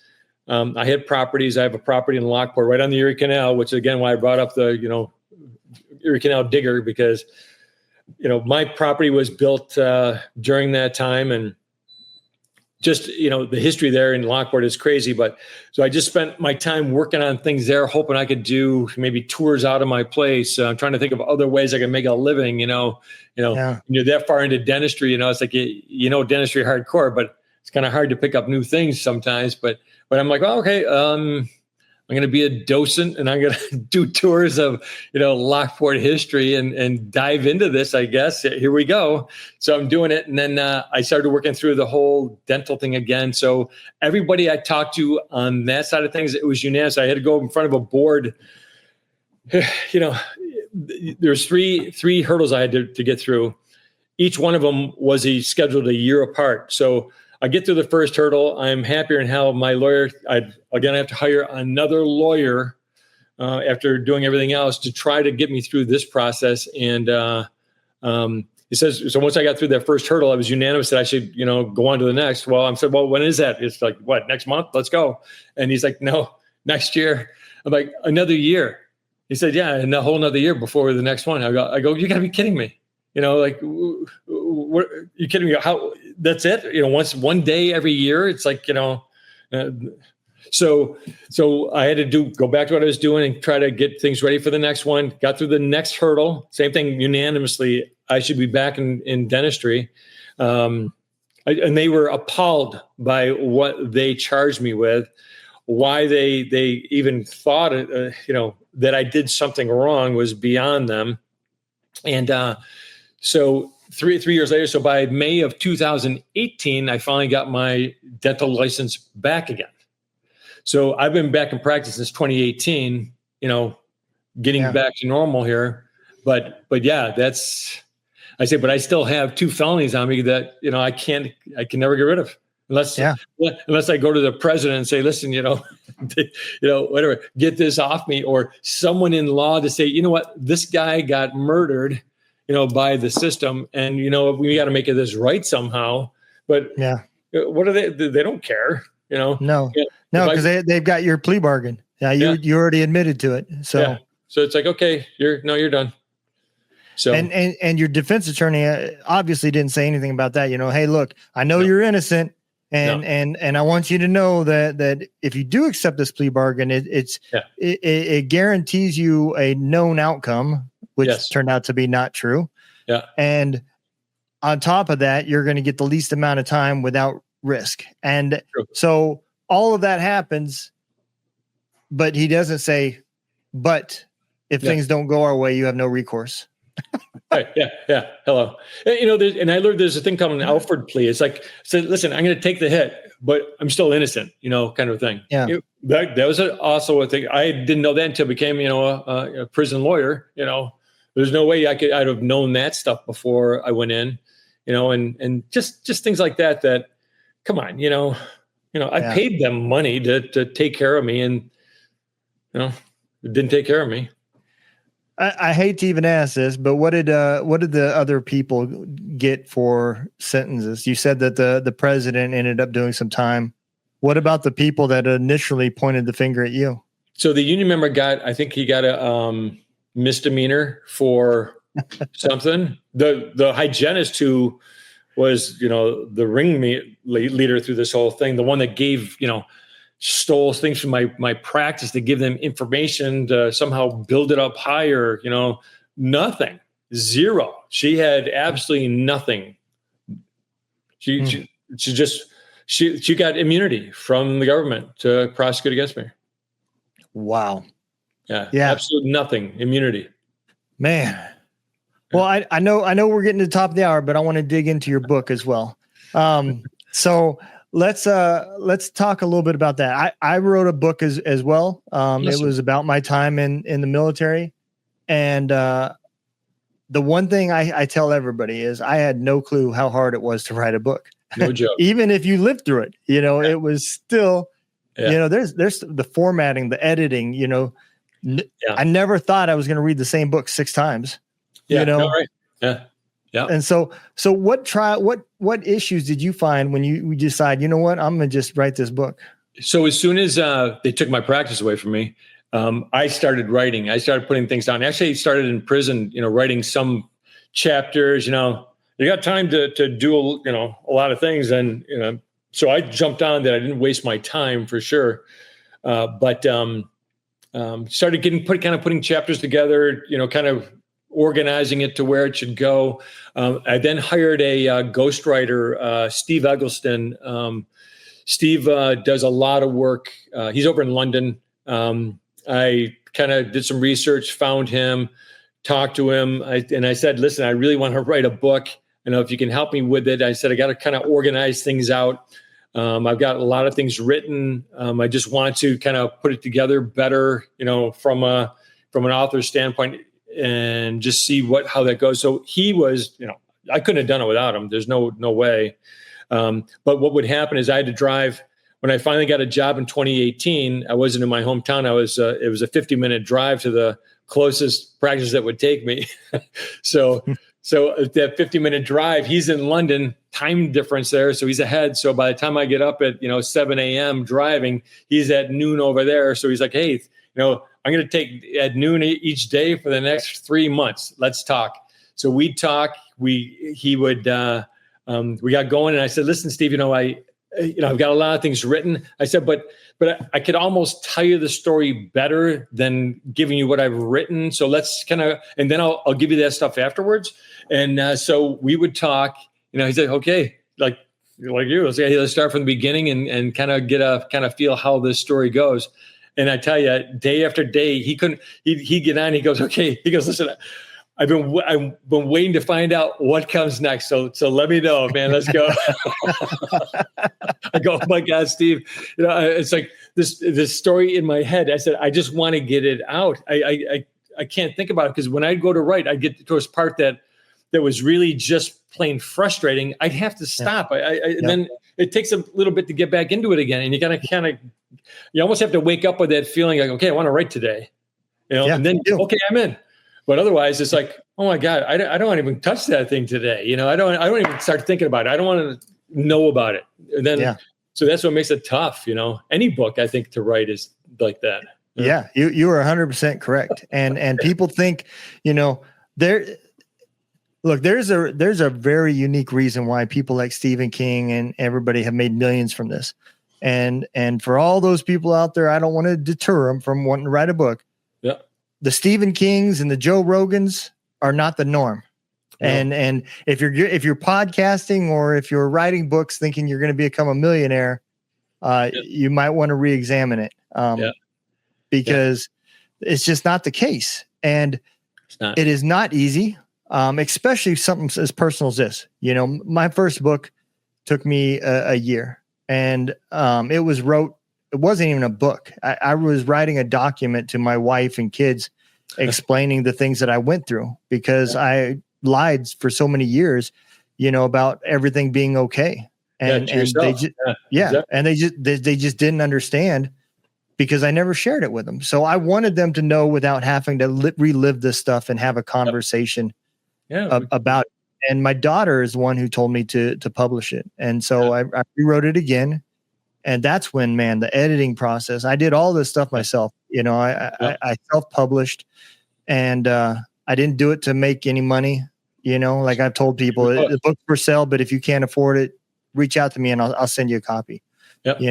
I had properties. I have a property in Lockport right on the Erie Canal, which again, why I brought up the, Erie Canal digger, because, my property was built during that time, and just, the history there in Lockport is crazy. But so I just spent my time working on things there, hoping I could do maybe tours out of my place. I'm trying to think of other ways I can make a living, Yeah. You're that far into dentistry, it's like, dentistry hardcore, but it's kind of hard to pick up new things sometimes. But I'm like, well, okay, I'm going to be a docent, and I'm going to do tours of, Lockport history and dive into this, I guess. Here we go. So I'm doing it. And then I started working through the whole dental thing again. So everybody I talked to on that side of things, it was unanimous. I had to go in front of a board. There's three hurdles I had to get through. Each one of them was scheduled a year apart. So I get through the first hurdle. I'm happier in how my lawyer, I have to hire another lawyer after doing everything else to try to get me through this process. And he says, so once I got through that first hurdle, I was unanimous that I should, go on to the next. Well, I said, well, when is that? It's like, what, next month? Let's go. And he's like, no, next year. I'm like, another year. He said, yeah, and a whole nother year before the next one. I go, you gotta be kidding me. What, you kidding me? How, that's it? One day every year. It's like, so I had to go back to what I was doing and try to get things ready for the next one. Got through the next hurdle. Same thing, unanimously. I should be back in dentistry. And they were appalled by what they charged me with, why they even thought, that I did something wrong was beyond them. And so three years later, so by May of 2018, I finally got my dental license back again. So I've been back in practice since 2018, getting back to normal here. But yeah, but I still have 2 felonies on me that, I can never get rid of unless I go to the president and say, listen, whatever, get this off me, or someone in law to say, you know what, this guy got murdered, by the system, and we got to make this right somehow. But what are they? They don't care, No, because they've got your plea bargain. You already admitted to it. So it's like, okay, you're done. So and your defense attorney obviously didn't say anything about that. Hey, look, I know you're innocent, and I want you to know that if you do accept this plea bargain, it guarantees you a known outcome, which turned out to be not true. Yeah. And on top of that, you're going to get the least amount of time without risk. And so all of that happens, but he doesn't say, but if things don't go our way, you have no recourse. Right. Yeah. Hello. And I learned there's a thing called an Alford plea. It's like, so listen, I'm going to take the hit, but I'm still innocent, kind of thing. Yeah. That was also a thing. I didn't know that until I became, a prison lawyer. There's no way I'd have known that stuff before I went in, and just things like that, come on, I paid them money to take care of me, and, it didn't take care of me. I hate to even ask this, but what did the other people get for sentences? You said that the president ended up doing some time. What about the people that initially pointed the finger at you? So the union member I think he got a misdemeanor for something. The hygienist who was, the ringleader through this whole thing, the one that gave, stole things from my practice to give them information to somehow build it up higher, nothing, zero. She had absolutely nothing. She got immunity from the government to prosecute against me. Wow. Yeah. Absolutely nothing. Immunity. Man. Well, I know we're getting to the top of the hour, but I want to dig into your book as well. So let's talk a little bit about that. I wrote a book as well. It was about my time in the military. And the one thing I tell everybody is I had no clue how hard it was to write a book. No joke. Even if you lived through it, it was still, there's the formatting, the editing, I never thought I was going to read the same book 6 times. Right. Yeah. And so what issues did you find when you decide, I'm going to just write this book? So as soon as they took my practice away from me, I started writing. I started putting things down. Actually, I started in prison, writing some chapters. You got time to do a lot of things, and so I jumped on that. I didn't waste my time for sure, but started putting chapters together. Kind of organizing it to where it should go. I then hired a ghostwriter, Steve Eggleston. Steve does a lot of work. He's over in London. I kind of did some research, found him, talked to him. I said, listen, I really want to write a book. If you can help me with it. I said, I got to kind of organize things out. I've got a lot of things written. I just want to kind of put it together better, from an author standpoint, and just see how that goes. So he was, I couldn't have done it without him. There's no way. But what would happen is I had to drive. When I finally got a job in 2018, I wasn't in my hometown. It was a 50-minute drive to the closest practice that would take me. So that 50-minute drive, he's in London, time difference there. So he's ahead. So by the time I get up at, 7 a.m. driving, he's at noon over there. So he's like, hey, I'm going to take at noon each day for the next 3 months. Let's talk. So we'd talk. We got going, and I said, listen, Steve, I've got a lot of things written. I said, but I could almost tell you the story better than giving you what I've written. So let's and then I'll give you that stuff afterwards. And so we would talk. He said, okay, like you, let's start from the beginning and kind of feel how this story goes. And I tell you, day after day, he'd get on. He goes, okay. He goes, listen, I've been waiting to find out what comes next. So let me know, man. Let's go. I go, oh my God, Steve. It's like this story in my head. I said, I just want to get it out. I can't think about it, because when I'd go to write, I'd get to this part that was really just plain frustrating. I'd have to stop. And then it takes a little bit to get back into it again. And you gotta you almost have to wake up with that feeling like, okay, I want to write today. And then okay, I'm in. But otherwise, it's like, oh my God, I don't want to even touch that thing today. I don't even start thinking about it. I don't want to know about it. And then, so that's what makes it tough. Any book I think to write is like that. Yeah, you are 100% correct. And people think, there's a very unique reason why people like Stephen King and everybody have made millions from this. And for all those people out there, I don't want to deter them from wanting to write a book. Yeah. The Stephen Kings and the Joe Rogans are not the norm. No. And if you're podcasting or if you're writing books thinking you're going to become a millionaire, you might want to re-examine it. Because it's just not the case. And it is not easy, especially something as personal as this. My first book took me a year, and it wasn't even a book. I was writing a document to my wife and kids explaining the things that I went through, because I lied for so many years, about everything being okay. And they just didn't understand, because I never shared it with them. So I wanted them to know without having to relive this stuff and have a conversation about it. And my daughter is the one who told me to publish it. And so I rewrote it again. And that's when, man, the editing process, I did all this stuff myself. I self-published, and I didn't do it to make any money. Like I've told people, the book's for sale, but if you can't afford it, reach out to me and I'll send you a copy. Yep.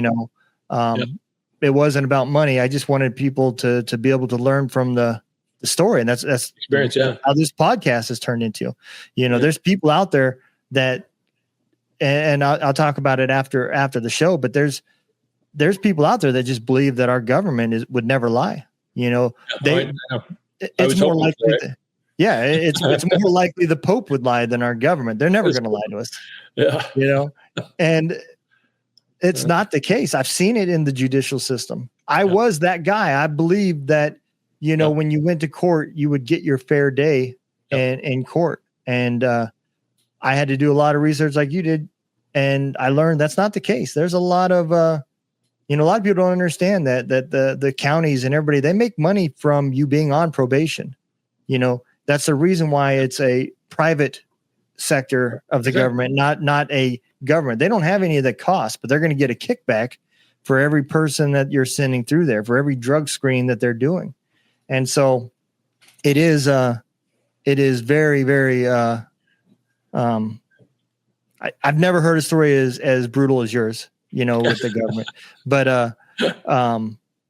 It wasn't about money. I just wanted people to be able to learn from the story. And that's experience. How this podcast has turned into, there's people out there that, and I'll talk about it after the show, but there's people out there that just believe that our government would never lie. It's more likely. It's more likely the Pope would lie than our government. They're never going to lie to us. Yeah. And it's not the case. I've seen it in the judicial system. I was that guy. I believed that, when you went to court, you would get your fair day in court. And I had to do a lot of research like you did. And I learned that's not the case. There's a lot of, a lot of people don't understand that the counties and everybody, they make money from you being on probation. That's the reason why it's a private sector of the government, not a government. They don't have any of the costs, but they're going to get a kickback for every person that you're sending through there, for every drug screen that they're doing. And so it is very, very, I've never heard a story as brutal as yours, with the government, but,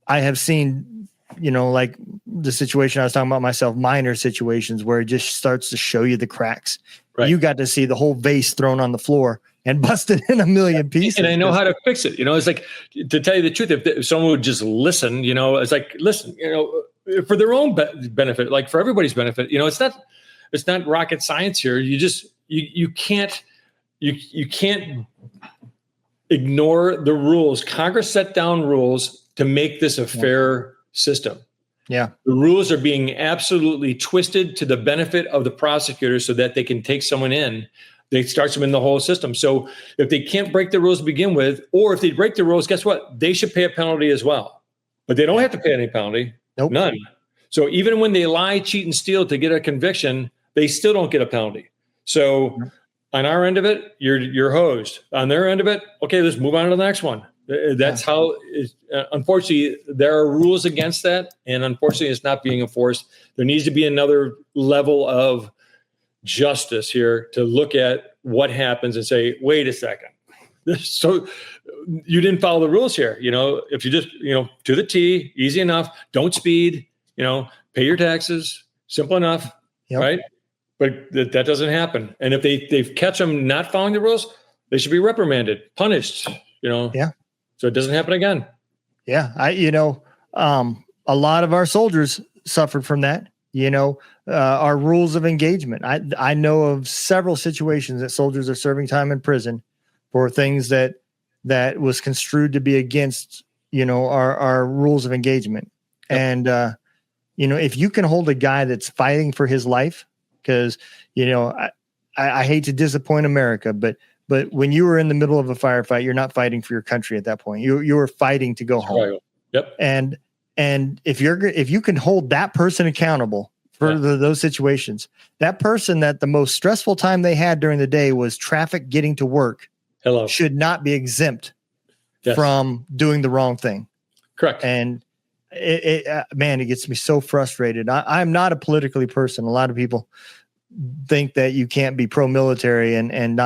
I have seen, like the situation I was talking about myself, minor situations where it just starts to show you the cracks. Right. You got to see the whole vase thrown on the floor and bust it in a million pieces. And I know how to fix it. It's like, to tell you the truth, if someone would just listen, it's like, listen, for their own benefit, like for everybody's benefit, it's not rocket science here. You can't ignore the rules. Congress set down rules to make this a fair system. Yeah. The rules are being absolutely twisted to the benefit of the prosecutors so that they can take someone in. They start them in the whole system. So if they can't break the rules to begin with, or if they break the rules, guess what? They should pay a penalty as well. But they don't have to pay any penalty. Nope. None. So even when they lie, cheat, and steal to get a conviction, they still don't get a penalty. So on our end of it, you're hosed. On their end of it, okay, let's move on to the next one. That's how, unfortunately, there are rules against that. And unfortunately, it's not being enforced. There needs to be another level of justice here to look at what happens and say, wait a second. So you didn't follow the rules here. If you just, to the T, easy enough, don't speed, pay your taxes, simple enough, right? But that doesn't happen. And if they catch them not following the rules, they should be reprimanded, punished, Yeah. So it doesn't happen again. Yeah. A lot of our soldiers suffered from that, our rules of engagement. I know of several situations that soldiers are serving time in prison for things that was construed to be against, our rules of engagement. Yep. And, if you can hold a guy that's fighting for his life, because, I hate to disappoint America, but when you were in the middle of a firefight, you're not fighting for your country at that point. You were fighting to go home. Right. Yep. And if you can hold that person accountable for those situations, that person that the most stressful time they had during the day was traffic getting to work, should not be exempt from doing the wrong thing. Correct. And it gets me so frustrated. I'm not a politically person. A lot of people think that you can't be pro-military and not